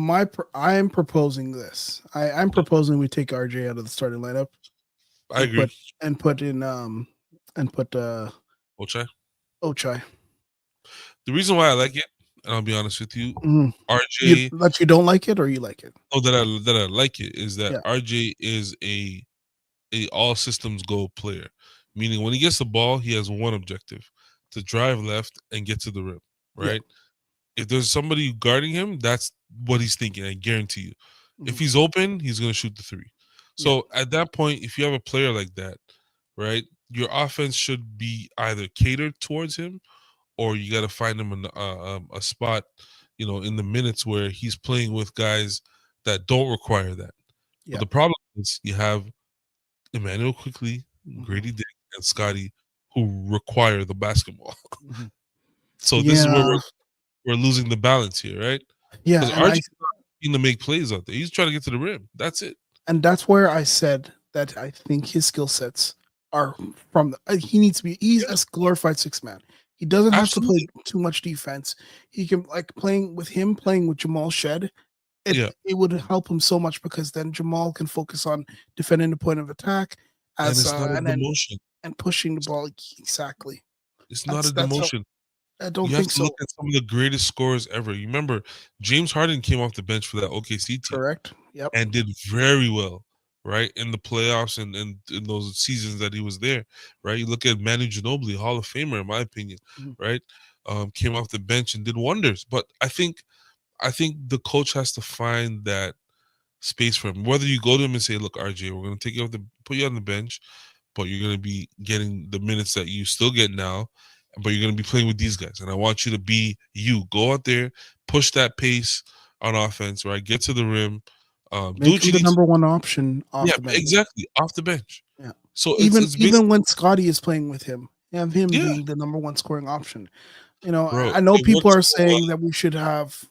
I am proposing this. I'm proposing we take RJ out of the starting lineup I and agree. put in and put Ochai. Ochai. The reason why I like it, and I'll be honest with you, Mhm. RJ. You don't like it or you like it? Oh, that I like it is that Yeah. RJ is a all systems go player, meaning when he gets the ball, he has one objective: to drive left and get to the rim. Yeah. Right? If there's somebody guarding him, that's what he's thinking. I guarantee you. If Mhm. he's open, he's gonna shoot the three. Yeah. So at that point, if you have a player like that, right, your offense should be either catered towards him or you got to find him a spot, in the minutes where he's playing with guys that don't require that. But Yeah. the problem is you have Emmanuel quickly, Mhm. Grady Dick, and Scotty who require the basketball. Mhm. So this is where Yeah. we're losing the balance here, right? Yeah, Because and RJ is to make plays out there. He's trying to get to the rim. That's it. that's where I said that I think his skill sets are from he needs to be he's Yeah, a glorified six man. He doesn't have to play absolutely. too much defense. He can playing with Jamal Shed. Yeah, It would help him so much because then Jamal can focus on defending the point of attack and as it's not a and then demotion. and pushing the ball exactly. It's not a That's how demotion. I don't You have think to look so. at some of the greatest scorers ever. You remember James Harden came off the bench for that OKC team Correct. Yep. and did very well, right, in the playoffs and in those seasons that he was there, right? You look at Manu Ginobili, Hall of Famer, in my opinion, Mhm. right? Came off the bench and did wonders. But I think the coach has to find that space for him. Whether you go to him and say, "Look, RJ, we're going to take you off the put you on the bench, but you're going to be getting the minutes that you still get now, but you're going to be playing with these guys. And I want you to be you. Go out there, push that pace on offense, right? Get to the rim, do Make what him you the need to number do. one option off Yeah, the bench. exactly, off the bench. Yeah. So it's Even basically, when Scotty is playing with him, have him yeah, being the number one scoring option. You know, bro. I know It people works are so well. saying that we should have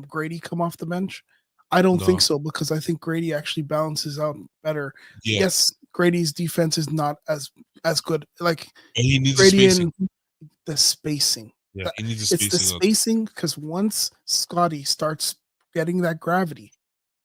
Grady come off the bench. I don't think No, so because I think Grady actually balances out better. yeah, Yes, Grady's defense is not as good. Like but he needs the Grady spacing. and the spacing. Yeah, That he needs the it's the spacing out. spacing because once Scotty starts getting that gravity,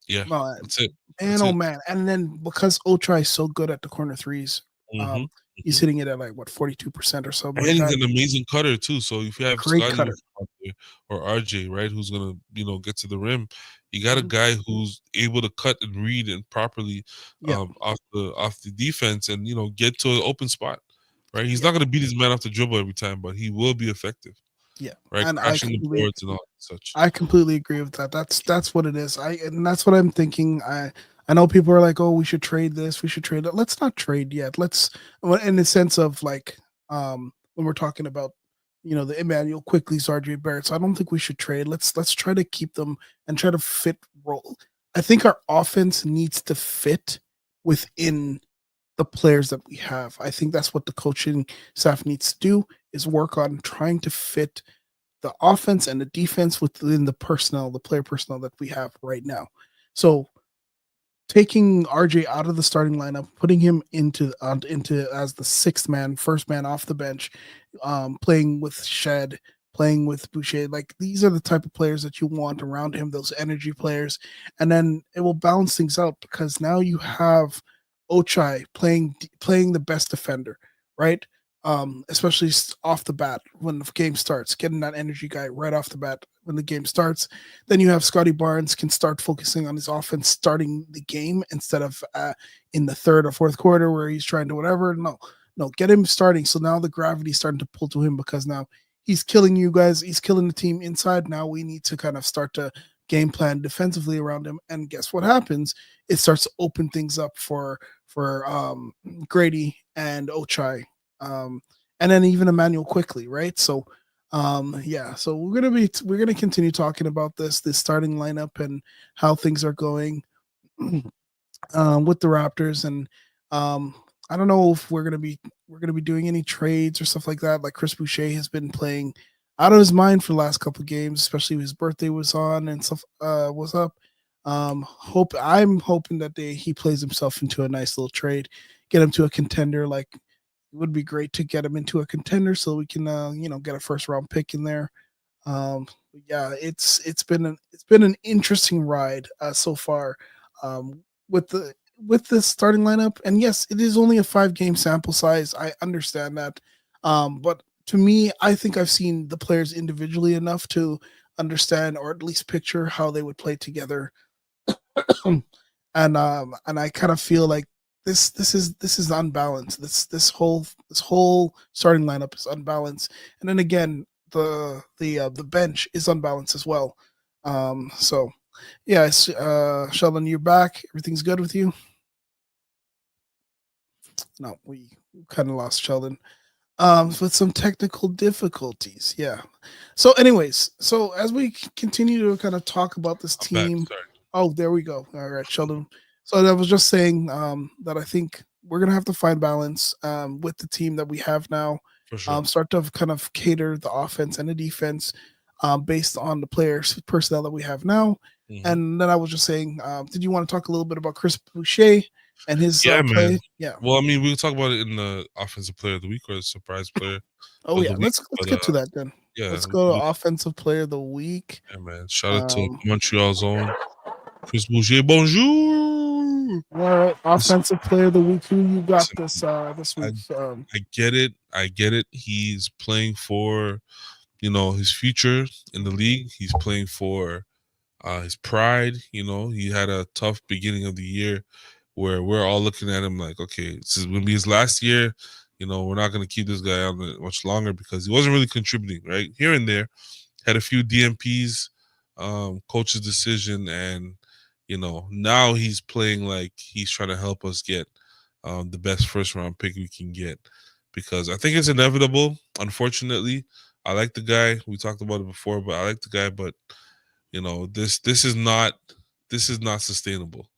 Yeah, uh, that's it. man, That's oh it. man! And then because Ochai is so good at the corner threes, hmm um, he's hmm hitting it at like what 42% or something And like he's that. an amazing cutter too. So if you have Great Scotty cutter. out there or RJ, right, who's gonna get to the rim, you got a Mhm. guy who's able to cut and read and properly Yeah, off the defense and get to an open spot, right? He's yeah, not gonna beat his man off the dribble every time, but he will be effective, yeah. right? And Crashing the boards and all that such. I completely agree with that. That's what it is. And that's what I'm thinking. I know people are like, "Oh, we should trade this. We should trade that." Let's not trade yet. In the sense of like, when we're talking about, the Emmanuel quickly, RJ Barrett. So I don't think we should trade. Let's try to keep them and try to fit role. I think our offense needs to fit within the players that we have. I think that's what the coaching staff needs to do is work on trying to fit the offense and the defense within the player personnel that we have right now. So taking RJ out of the starting lineup, putting him into as the sixth man, first man off the bench, playing with Shed, playing with Boucher. Like these are the type of players that you want around him, those energy players, and then it will balance things out because now you have Ochai playing the best defender, right? Especially off the bat when the game starts, getting that energy guy right off the bat. when the game starts. Then you have Scotty Barnes can start focusing on his offense, starting the game instead of in the third or fourth quarter where he's trying to whatever. No, no, get him starting. So now the gravity's starting to pull to him because now he's killing you guys. He's killing the team inside. Now we need to kind of start to game plan defensively around him. And guess what happens? It starts to open things up for Grady and Ochai, and then even Emmanuel quickly, right? So yeah, so we're gonna continue talking about this starting lineup and how things are going with the Raptors. And um, I don't know if we're gonna be doing any trades or stuff like that. Like Chris Boucher has been playing out of his mind for the last couple of games, especially his birthday was on and stuff was up. I'm hoping that he plays himself into a nice little trade, get him to a contender. Like it would be great to get him into a contender so we can get a first round pick in there. Yeah, it's been an interesting ride so far with the starting lineup. And yes, it is only a 5 game sample size. I understand that, but to me, I think I've seen the players individually enough to understand or at least picture how they would play together. And I kind of feel like this is unbalanced. This whole starting lineup is unbalanced, and then again the bench is unbalanced as well. So yeah, Sheldon, you're back. Everything's good with you? No, we kind of lost Sheldon with some technical difficulties. Yeah. So, anyways, so as we continue to kind of talk about this I'm back. team, Sorry. oh, there we go. All right, Sheldon. So I was just saying that I think we're gonna have to find balance with the team that we have now. For sure. Start to kind of cater the offense and the defense based on the players personnel that we have now. Hmm. And then I was just saying, did you want to talk a little bit about Chris Boucher and his Yeah, man. play? Yeah. Well, I mean, we'll talk about it in the offensive player of the week or the surprise player Oh of the yeah, week. let's But get to that then. yeah, Let's go to offensive player of the week. yeah, man. Shout out to Um, Montreal's own Chris Boucher. Bonjour. all right, Listen, offensive player of the week. Who you got listen, this I week? I get it. I get it. He's playing for his future in the league. He's playing for his pride. He had a tough beginning of the year where we're all looking at him like, okay, this is going to be his last year. We're not going to keep this guy on much longer because he wasn't really contributing, right? Here and there, had a few DMPs, coach's decision, and now he's playing like he's trying to help us get the best first round pick we can get because I think it's inevitable. Unfortunately, I like the guy. We talked about it before, but I like the guy. But this is not sustainable.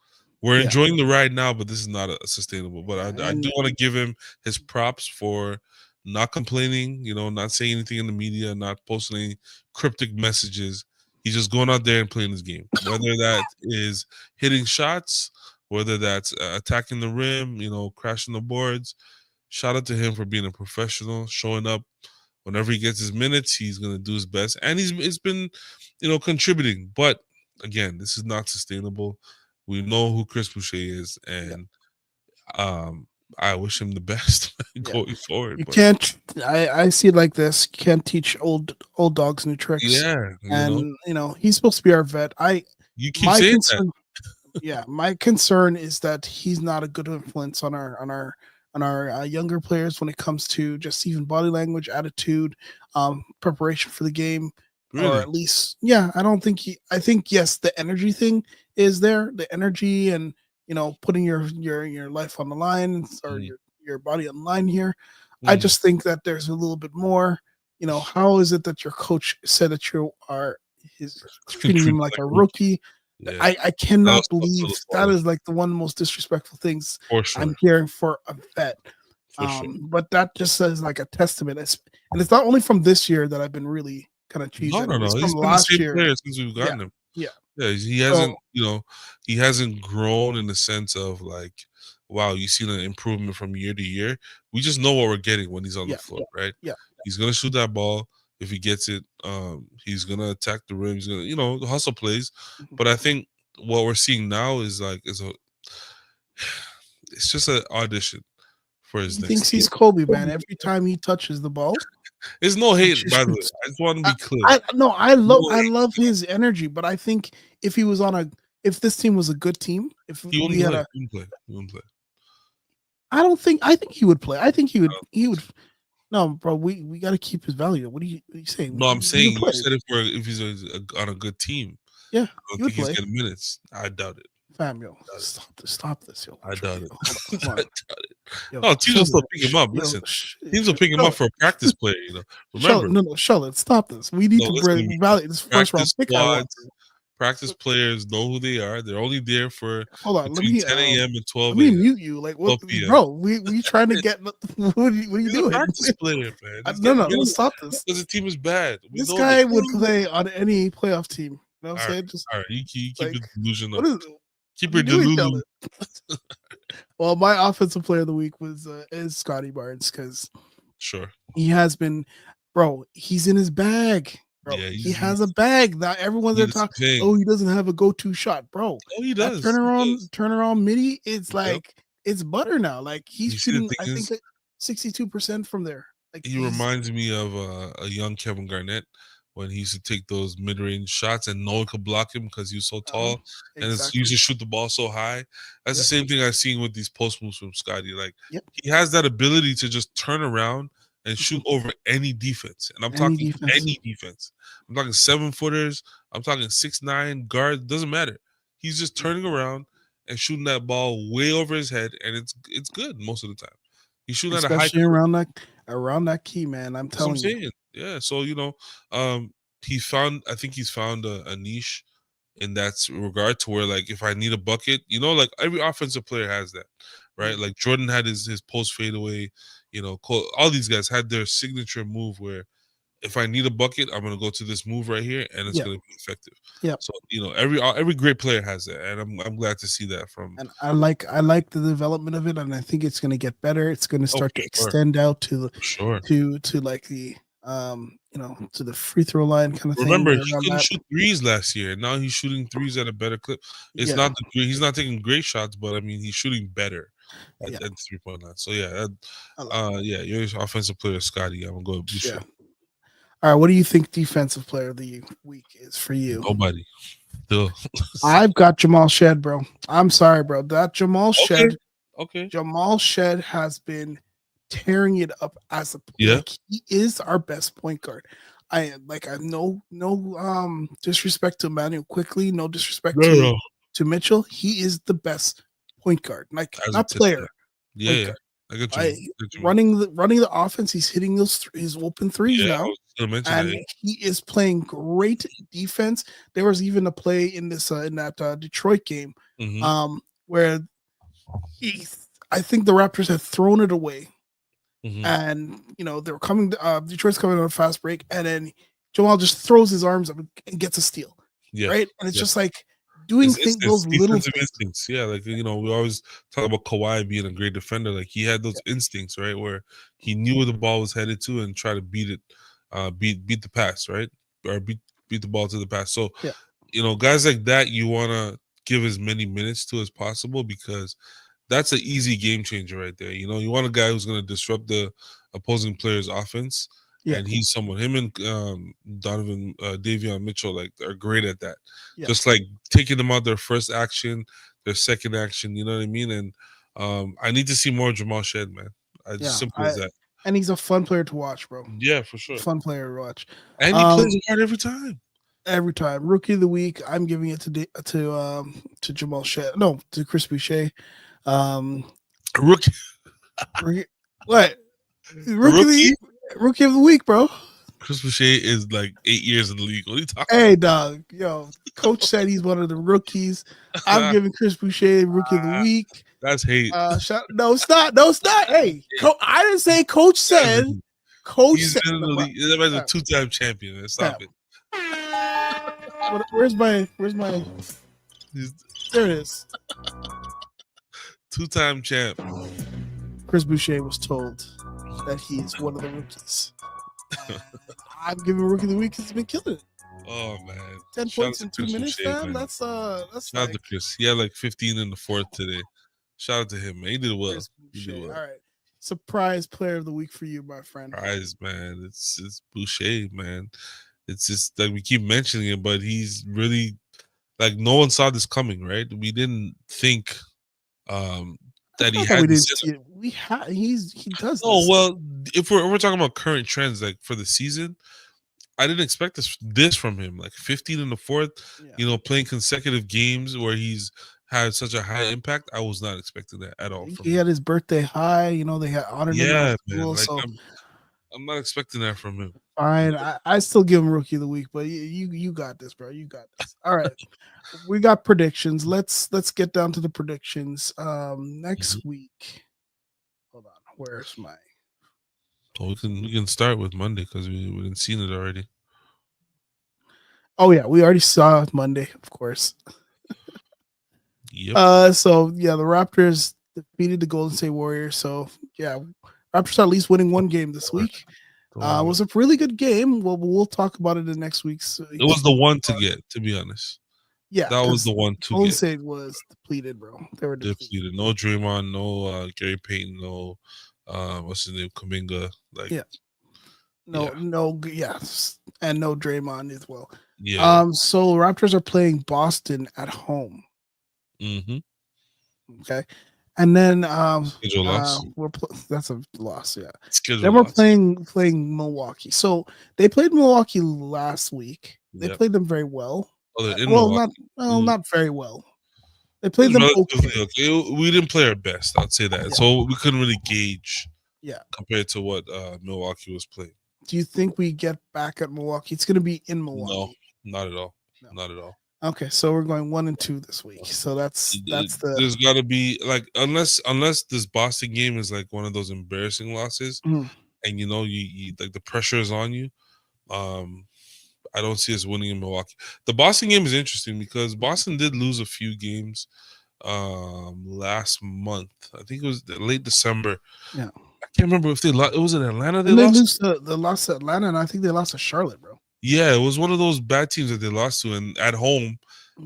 We're Yeah, enjoying the ride now, but this is not sustainable. But yeah, I do and want to give him his props for not complaining. Not saying anything in the media, not posting any cryptic messages. He's just going out there and playing his game. Whether that is hitting shots, whether that's attacking the rim, crashing the boards. Shout out to him for being a professional, showing up whenever he gets his minutes. He's gonna do his best, and it's been, contributing. But again, this is not sustainable. We know who Chris Boucher is, yeah, and um, I wish him the best yeah. going forward. You But can't. I see it like this. You can't teach old dogs new tricks. yeah, And he's supposed to be our vet. I you keep my saying that. concern Yeah, my concern is that he's not a good influence on our younger players when it comes to just even body language, attitude, preparation for the game, or Really. at least, yeah, I don't think he. I think yes, the energy thing is there, the energy and putting your life on the line or Mm, your body on the line here. I mm. just think that there's a little bit more. How is it that your coach said that you are is You can treating treat him me like like a a rookie. rookie? Yeah, I that cannot was tough pill believe to that swallow is like the one most disrespectful things for I'm sure, hearing for a vet. for sure. But that just says like a testament. And it's not only from this year that I've been really kind of No, cheesing. no, It's no. from He's been the last same year. player since we've Yeah, gotten him. yeah. Yeah, he So hasn't, he hasn't grown in the sense of like, wow, you've seen an improvement from year to year. We just know what we're getting when he's on the yeah, floor, right? yeah. He's gonna shoot that ball. If he gets it, he's gonna attack the rim. He's gonna, the hustle plays. Mhm. But I think what we're seeing now is like it's just an audition for his He next thinks team. he's Kobe, man. Every time he touches the ball. It's no He hate, by the way. shoots. I just want to I, be clear. I no, No I hate. love his energy, but I think if he was on a if this team was a good team, if He we wouldn't had play. a He wouldn't play. He wouldn't play. I think he would play. I think I don't he think would so. no, bro, we got to keep his value. What are you saying? No, I'm He would saying you play. said if he's on a good team. Yeah, I don't he would think he's play. getting minutes. I doubt it. Fam, yo, Doubt it. stop this, yo. I doubt it. Hold I on. doubt it. Yo, No, teams will Sheldon, still pick him up. yo, Listen, teams will pick him up Sheldon, for a practice player. Remember, No, Sheldon, stop this. We need no, to listen to me. bring value this first round Practice pick. I want. squads, practice players know who they are. They're only there for Hold on, between 10 a.m. and let 12 me a.m. mute you. Like what, 12 p.m. bro? We trying to get what are you He's a doing? practice player, man. He's No, getting no, minutes stop this. because the team is bad. We This know this. guy would play on any playoff team. You know what I'm All right, saying? Just all right. You keep like your delusion up. what is Keep what are your you doing, delulu. Sheldon? Well, my offensive player of the week was is Scotty Barnes because Sure. he has been, bro. He's in his bag, bro. Yeah, He has a bag. Now everyone's there he's talking. paying. Oh, he doesn't have a go-to shot, bro. Oh, he That does. He does. turnaround midi, it's Yep. like it's butter now. Like he's You see, the shooting, thing I think, is, 62% from there. Like he reminds me of a young Kevin Garnett when he used to take those mid-range shots and no one could block him because he was so uh-huh, tall and he exactly. used to shoot the ball so high. That's the Yep. same thing I've seen with these post moves from Scotty. Like Yep. he has that ability to just turn around and shoot Mhm. over any defense. And I'm Any talking defense. any defense. I'm talking 7-footers. I'm talking 6'9" guard. Doesn't matter. He's just turning around and shooting that ball way over his head, and it's good most of the time. He's shooting at a high Especially clip. around that key, man. I'm That's what I'm telling you. saying. Yeah. So he found. I think he's found a niche in that regard to where, like, if I need a bucket, like every offensive player has that, right? Mhm. Like Jordan had his post fadeaway. All these guys had their signature move where if I need a bucket, I'm gonna go to this move right here, and it's Yeah. gonna be effective. Yeah. So every great player has that, and I'm glad to see that from. And I like the development of it, and I think it's going to get better. It's going to Oh, start for to sure, extend out for sure. to like the to the free throw line kind of thing Remember, where he around couldn't that. shoot threes last year. Now he's shooting threes at a better clip. It's Yeah, not he's not taking great shots, but I mean he's shooting better yeah, at 3-point line. So yeah, I like that. yeah, you're an offensive player, Scotty. I'm gonna go with Yeah. Boucher. All right, what do you think defensive player of the week is for you? Nobody. Still. I've got Jamal Shed, bro. I'm sorry, bro. That Okay. Okay. Jamal Shed has been tearing it up as Yeah. he is our best point guard. I no disrespect to Manuel Quickly, no disrespect No. to Mitchell. He is the best point guard, like As of not today. player, point Yeah. guard. I get you. I I get you, man. running the offense. He's hitting his open threes Yeah, I now, was gonna mention and that. he is playing great defense. There was even a play in this in that Detroit game, Mm-hmm. where I think the Raptors had thrown it away, Mm-hmm. and they were coming. Detroit's coming on a fast break, and then Jamal just throws his arms up and gets a steal, Yeah. right? And it's Yeah. just like doing those little defensive things. instincts. Yeah, like we always talk about Kawhi being a great defender. Like he had those instincts, right, where he knew where the ball was headed to and try to beat it, beat the pass, right, or beat the ball to the pass. So, Yeah. Guys like that, you want to give as many minutes to as possible because that's an easy game changer right there. You want a guy who's going to disrupt the opposing player's offense. Yeah. And he's someone. Him and Donovan Davion Mitchell are great at that. Yeah. Just like taking them out their first action, their second action. You know what I mean? And I need to see more Jamal Shed, man. Yeah. Simple as that. And he's a fun player to watch, bro. Yeah, for sure. Fun player to watch. And he plays hard every time. Every time. Rookie of the week, I'm giving it to Jamal Shed. No, to Chris Boucher. Rookie. What? Rookie of the week, bro. Chris Boucher is like 8 years in the league. What are you talking Hey, dog. Yo, coach said he's one of the rookies. I'm giving Chris Boucher rookie of the week. That's hate. No, it's not. No, it's not. Hey, I didn't say coach said. Coach he's said. in the league. That man's a 2-time champion, man. Stop it. Where's my there it is. 2-time champ. Chris Boucher was told that he's one of the rookies. I'm giving rookie of the week because he's been killing it. Oh man, 10 points in 2 minutes, fam. That's shout like, out to Chris. He had like 15 in the fourth today. Shout out to him, man. He did well. All right. surprise player of the week for you, my friend? Surprise, man. It's Boucher, man. It's just like we keep mentioning it, but he's really like no one saw this coming, right? We didn't think um It's that he not that had we didn't this see it. He does No, this. well, if we're talking about current trends, like for the season, I didn't expect this from him. Like 15 in the fourth, Yeah. playing consecutive games where he's had such a high impact. I was not expecting that at all from He him. had his birthday high. They had honored him at Yeah, man. school. Like So I'm not expecting that from him. fine. I still give him rookie of the week, but you got this, bro. You got this. All right. We got predictions. Let's get down to the predictions. Mhm. Next week. Hold on. Where's my Well, we can start with Monday because we didn't seen it already. Oh yeah, we already saw Monday, of course. Yep. So yeah, the Raptors defeated the Golden State Warriors. So yeah, Raptors are at least winning one game this Don't worry. week. Don't worry It about was a really good game. Well, we'll talk about it in next week's. it. It was the one to get, to be honest. Yeah, That was because the one to Golden get. State was depleted, bro. They were depleted. Depleted. No Draymond, no Gary Payton, no what's his name, Kuminga. Like, Yeah, yeah, yes, and no Draymond as well. yeah. So Raptors are playing Boston at home. Mm-hmm. Okay, and then Schedule loss. that's a loss. Yeah. Schedule Then we're loss. playing Milwaukee. So they played Milwaukee last week. They Yeah. played them very well. Oh, they're in Well, Milwaukee. not very well. They It played was them relatively okay. okay. We didn't play our best. I'd say that. Yeah, So we couldn't really gauge yeah. compared to what Milwaukee was playing. Do you think we get back at Milwaukee? It's going to be in No, Milwaukee. not at all. No. Not at all. Okay, so we're going 1-2 this week. So that's the. There's got to be like unless this Boston game is like one of those embarrassing losses, Mhm. and you like the pressure is on you. Um, I don't see us winning in Milwaukee. The Boston game is interesting because Boston did lose a few games last month. I think it was late December. Yeah. I can't remember if they lost. It was in Atlanta they And they lost. lose the lost to Atlanta, and I think they lost to Charlotte, bro. Yeah, it was one of those bad teams that they lost to and at home.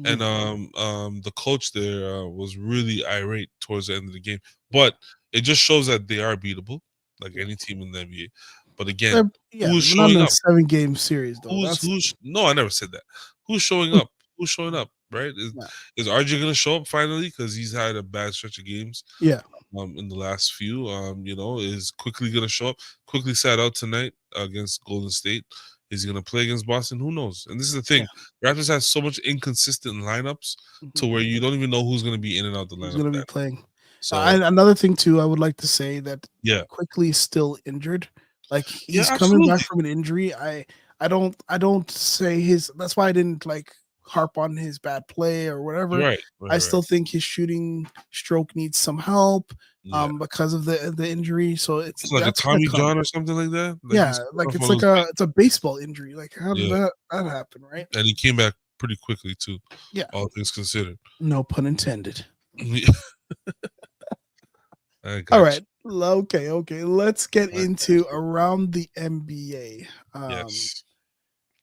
And Mhm. the coach there was really irate towards the end of the game. But it just shows that they are beatable, like Yeah. any team in the NBA. But again, Yeah, who's not in showing a up? 7-game series though. Who's no, I never said that. Who's showing up? Who's showing up? Right? Yeah. Is RJ gonna show up finally? Because he's had a bad stretch of games Yeah. in the last few. Is quickly gonna show up. Quickly sat out tonight against Golden State. Is he gonna play against Boston? Who knows? And this is the Yeah. thing. Raptors have so much inconsistent lineups to Mhm. where you don't even know who's gonna be in and out the Who's lineup going to be then. playing? So Another thing too, I would like to say that yeah. Quickly is still injured. Like Yeah, he's coming back absolutely. from an injury. I don't say his. That's why I didn't like harp on his bad play or whatever. Right, I right, right. still think his shooting stroke needs some help. Yeah. Because of the injury. So It's like a that's gonna Tommy come. John or something like that. Like Yeah, he's like off it's one of like those it's a baseball injury. Like how did yeah. that happen, right? And he came back pretty quickly too, Yeah, all things considered. no pun intended. I All got right. Okay. Let's get you. I into got you. around the NBA. Yes.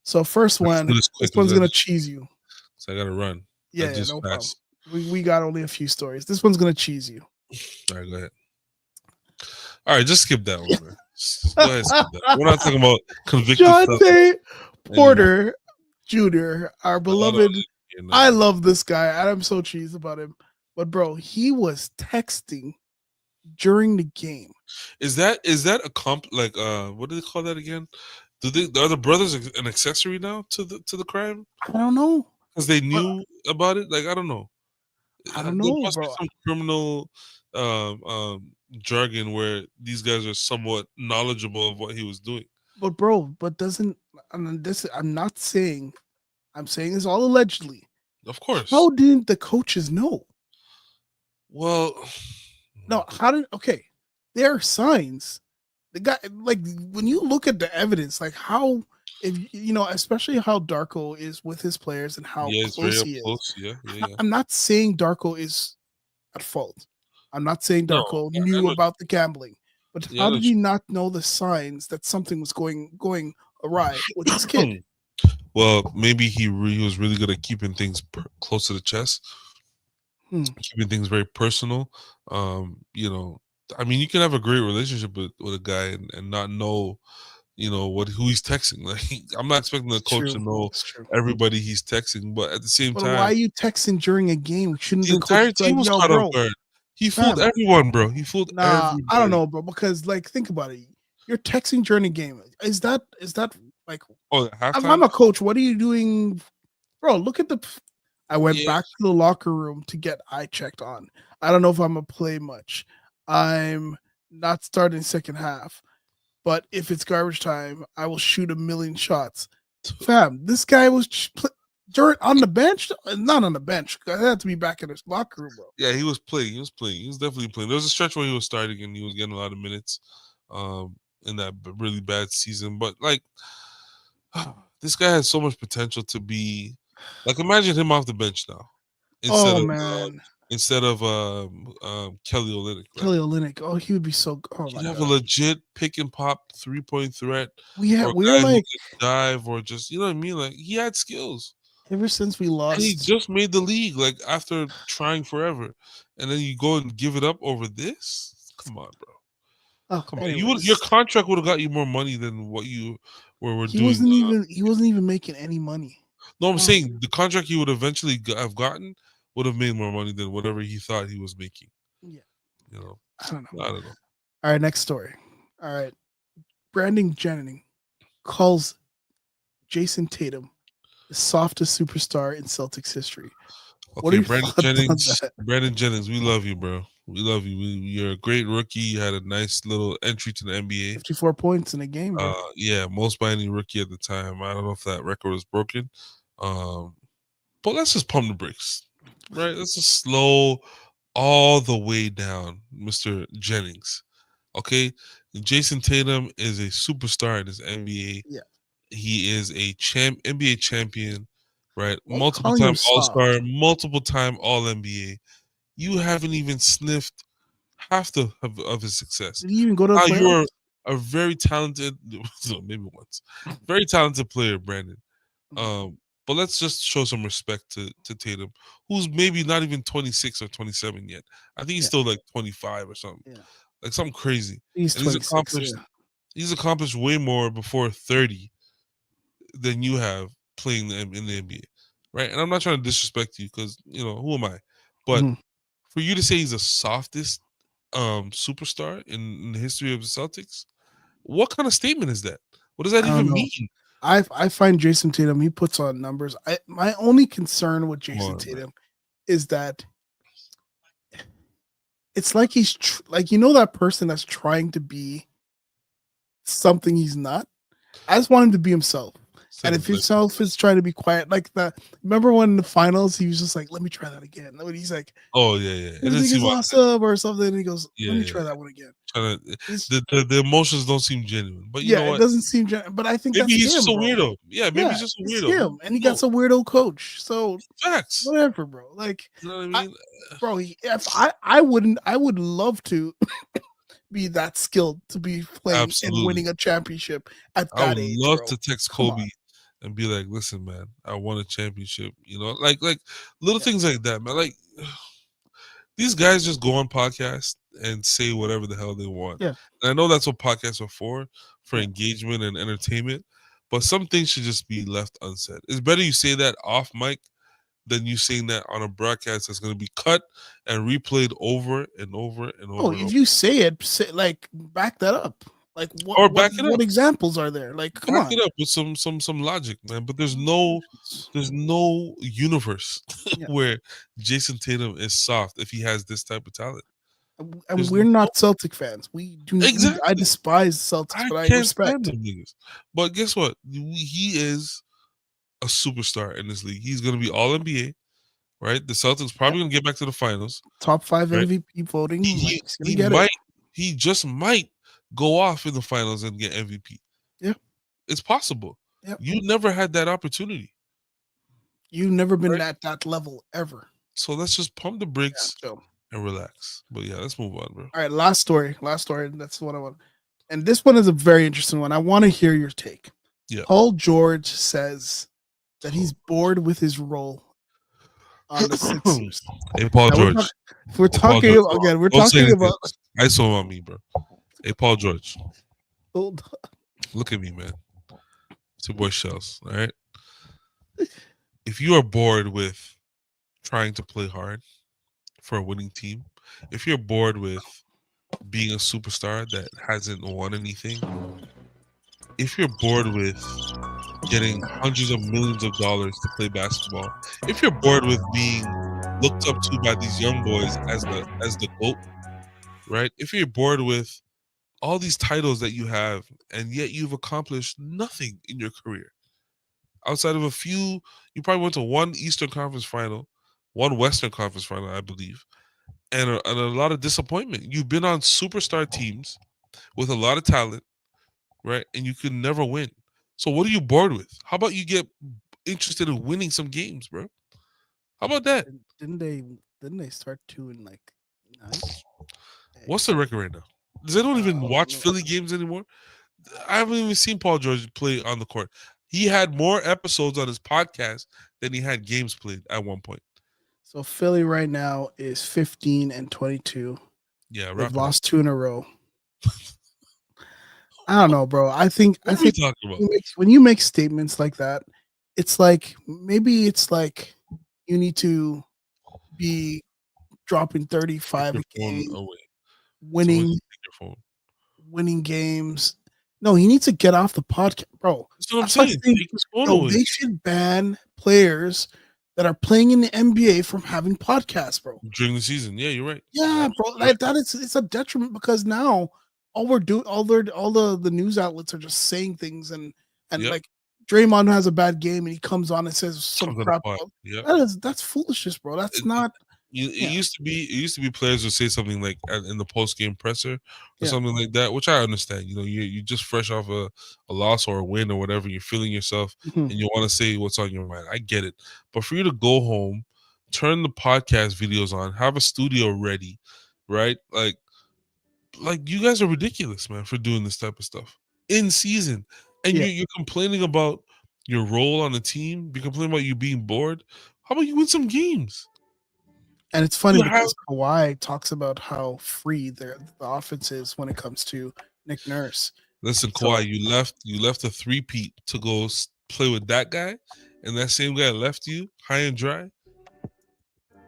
So first Let's do one, this this quick one's because gonna cheese you. I gotta run. Yeah, Just no problem. fast. We got only a few stories. This one's gonna cheese you. All right, go ahead. All right, just skip that one, man. Go ahead, skip that. We're not talking about convicted felons Jonte anymore. Porter Jr., our No, beloved. no. I love this guy, and I'm so cheesed about him. But bro, he was texting during the game. Is that a like what do they call that again? Are the brothers an accessory now to the crime I don't know. because they But knew about it? Like I don't know. I don't There know, must be bro. some criminal jargon where these guys are somewhat knowledgeable of what he was doing. But doesn't this? I'm not saying. I'm saying it's all allegedly. Of course. How didn't the coaches know? Well, No, how did? Okay, there are signs. The guy, like when you look at the evidence, like how if especially how Darko is with his players and how yeah, it's very close up he is. close. Yeah. I'm not saying Darko is at fault. I'm not saying No, Darko I knew know. about the gambling, but Yeah, I how know. did he not know the signs that something was going awry with this kid? Well, maybe he was really good at keeping things close to the chest, Hmm. keeping things very personal. Um, you know, I mean, you can have a great relationship with a guy and not know, who he's texting. Like, I'm not expecting the It's coach to true. know It's true. everybody he's texting, but at the same But why time, are you texting during a game? Shouldn't the the coach entire be like, team was "Yo, caught off bro, guard. He fooled fam, everyone, bro. He fooled nah, I don't everybody. know, bro." Because like, think about it. You're texting during a game. Is that like? Oh, at If halftime? I'm a coach, what are you doing, bro? Look at the. I went Yeah. back to the locker room to get eye checked on. I don't know if I'm gonna play much. I'm not starting second half, but if it's garbage time, I will shoot a million shots. Fam, this guy was on the bench, not on the bench. I had to be back in his locker room, bro. Yeah, he was playing. He was playing. He was definitely playing. There was a stretch where he was starting and he was getting a lot of minutes in that really bad season. But like, this guy has so much potential to be like. Imagine him off the bench now instead Oh of man, Kelly Olynyk. Like, Kelly Olynyk. Oh, he would be so. Oh you'd my have a god. legit pick and pop 3-point threat, or a We're guy who like could dive, or just you know what I mean. Like, he had skills. ever since we And he lost. just made the league, like, after trying forever, and then you go and give it up over this? Come on, bro. Oh, Come on. Your anyways, contract would have got you more money than what you were he doing. wasn't even he wasn't even making any money. No, I'm Honestly, saying the contract he would eventually have gotten would have made more money than whatever he thought he was making. yeah, You know, I don't know. I don't know. All right, next story. All right, Brandon Jennings calls Jason Tatum the softest superstar in Celtics history. What are Okay, your thoughts on that? Brandon Jennings, we love you, bro. We love you. You're a great rookie. You had a nice little entry to the NBA. 54 points in a game, bro. Yeah, most by any rookie at the time. I don't know if that record was broken. Um, but let's just pump the brakes, right? Let's just slow all the way down, Mr. Jennings. Okay, Jason Tatum is a superstar in his NBA. Yeah. He is a NBA champion, right? Why are you Multiple calling him time All soft? Star, multiple time All NBA. You haven't even sniffed half of his success. Did he even go to the Now you're playoffs? a very talented, maybe once, very talented player, Brandon. Mhm. But let's just show some respect to Tatum, who's maybe not even 26 or 27 yet. I think he's Yeah. still like 25 or something, Yeah. like something crazy. He's And 26. Yeah. he's accomplished way more before 30 than you have playing in the NBA, right? And I'm not trying to disrespect you because who am I? But Mhm. for you to say he's the softest superstar in the history of the Celtics, what kind of statement is that? What does that I don't even know. mean? I find Jason Tatum, he puts on numbers. My only concern with Come Jason on, man. Tatum is that it's like he's like that person that's trying to be something he's not. I just want him to be himself. And if Like, himself is trying to be quiet, like remember when in the finals he was just like, "Let me try that again." When he's like, oh yeah, yeah. It doesn't "Everything seem is authentic. awesome" or something, and he goes, Yeah, "Let me yeah, try yeah. that one again." Trying to It's the emotions don't seem genuine. But you yeah, know it what? doesn't seem, but I think Maybe that's he's just him, a bro. weirdo. Yeah, maybe he's Yeah, just a it's weirdo. him, and he got No, some weirdo coach. So facts. whatever, bro. Like, You know what I I, mean? bro, if I wouldn't, I would love to be that skilled to be playing and Absolutely. winning a championship at I would that age, love bro. to text Come on, Kobe and be like, "Listen, man, I won a championship." Like little yeah, things like that, man. Like these guys just go on podcasts and say whatever the hell they want. yeah, And I know that's what podcasts are for yeah. engagement and entertainment. But some things should just be left unsaid. It's better you say that off mic than you saying that on a broadcast that's going to be cut and replayed over and over and Oh, over and if over. you say it, like back that up. Like what Or what back it what up. examples are there? Like, come Back on. it up with some logic, man. But there's no universe Yeah, where Jason Tatum is soft if he has this type of talent. and There's we're no not Celtic fans. I exactly. despise Celtics, I but I can't stand respect. them niggas. But guess what? He is a superstar in this league. He's gonna be all NBA, right? The Celtics Yeah, probably gonna get back to the finals, top 5 right? MVP He voting. Like he he's gonna he get it. might he just might go off in the finals and get MVP. Yeah, It's possible. yeah. You never had that opportunity, You've never been right? at that level ever. So let's just pump the Yeah. brakes So and relax. But yeah, let's move on, bro. all right, last story. Last story. That's what I want. And this one is a very interesting one. I want to hear your take. Yeah. Paul George says that Oh, he's bored with his role. on the Sixers. Hey, Paul Now George. we're Oh, Paul talking George. again. We're Don't say talking anything. about. I saw on me, bro. Hey, Paul George. Hold Look at me, man. It's your boy Shells. All right. If you are bored with trying to play hard for a winning team, if you're bored with being a superstar that hasn't won anything, if you're bored with getting hundreds of millions of dollars to play basketball, if you're bored with being looked up to by these young boys as the GOAT, right? If you're bored with all these titles that you have and yet you've accomplished nothing in your career, outside of a few, you probably went to one Eastern Conference final, one Western Conference final, I believe, and a lot of disappointment. You've been on superstar teams with a lot of talent, right? And you could never win. So what are you bored with? How about you get interested in winning some games, bro? How about that? didn't they? Didn't they start 2-9? What's the record right now? Does anyone even watch Um, Philly games anymore? I haven't even seen Paul George play on the court. He had more episodes on his podcast than he had games played at one point. so Philly right now is 15-22. Yeah, They've wrap it up. lost 2 in a row. I don't know, bro. I think What are we talking about? when you make statements like that, it's like maybe it's like you need to be dropping Take 35 your a phone game, away. Someone winning just take your phone. winning games. No, he needs to get off the podcast, bro. That's what I'm That's like saying. saying, Take his phone yo, away. they should ban players that are playing in the NBA from having podcasts, bro. During the season. Yeah, you're right. Yeah, bro. Like that is it's a detriment because now all we're doing all the news outlets are just saying things and Yep. like Draymond has a bad game and he comes on and says some Comes on the crap. pod. Yep. That's foolishness, bro. That's It, not it yeah, used to be players would say something like in the post game presser or yeah. something like that, which I understand. You know, you just fresh off a loss or a win or whatever. You're feeling yourself Mhm. and you want to say what's on your mind. I get it, but for you to go home, turn the podcast videos on, have a studio ready, right? Like you guys are ridiculous, man, for doing this type of stuff in season, and Yeah. you're complaining about your role on the team. You're complaining about you being bored. How about you win some games? And it's funny You have because Kawhi talks about how free the offense is when it comes to Nick Nurse. listen, So Kawhi. You left a three-peat to go play with that guy, and that same guy left you high and dry.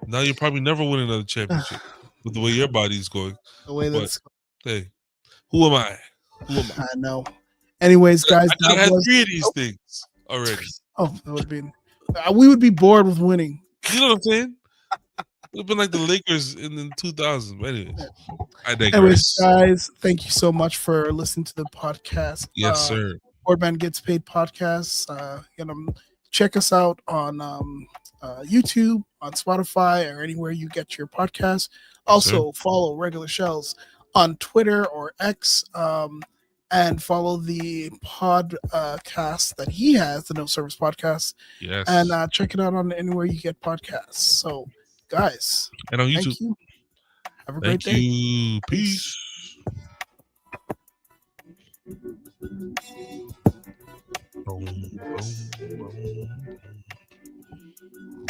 Now you'll probably never win another championship with the way your body's going. the way But that's hey, who am I? Who am I? I know. Anyways, guys, I could that have had was three of these things already. that would have been we would be bored with winning. You know what I'm saying? It would have been like the Lakers in the 2000s. But anyways, I Anyways, digress. guys, thank you so much for listening to the podcast. Yes, sir. Boardman Gets Paid podcast. Check us out on YouTube, on Spotify, or anywhere you get your podcasts. Also, follow Regular Shells on Twitter or X, and follow the podcast that he has, the No Service Podcast, Yes. and check it out on anywhere you get podcasts. So, guys, And on YouTube. thank you. Have a Thank great day. you. Peace. Boom, boom, boom.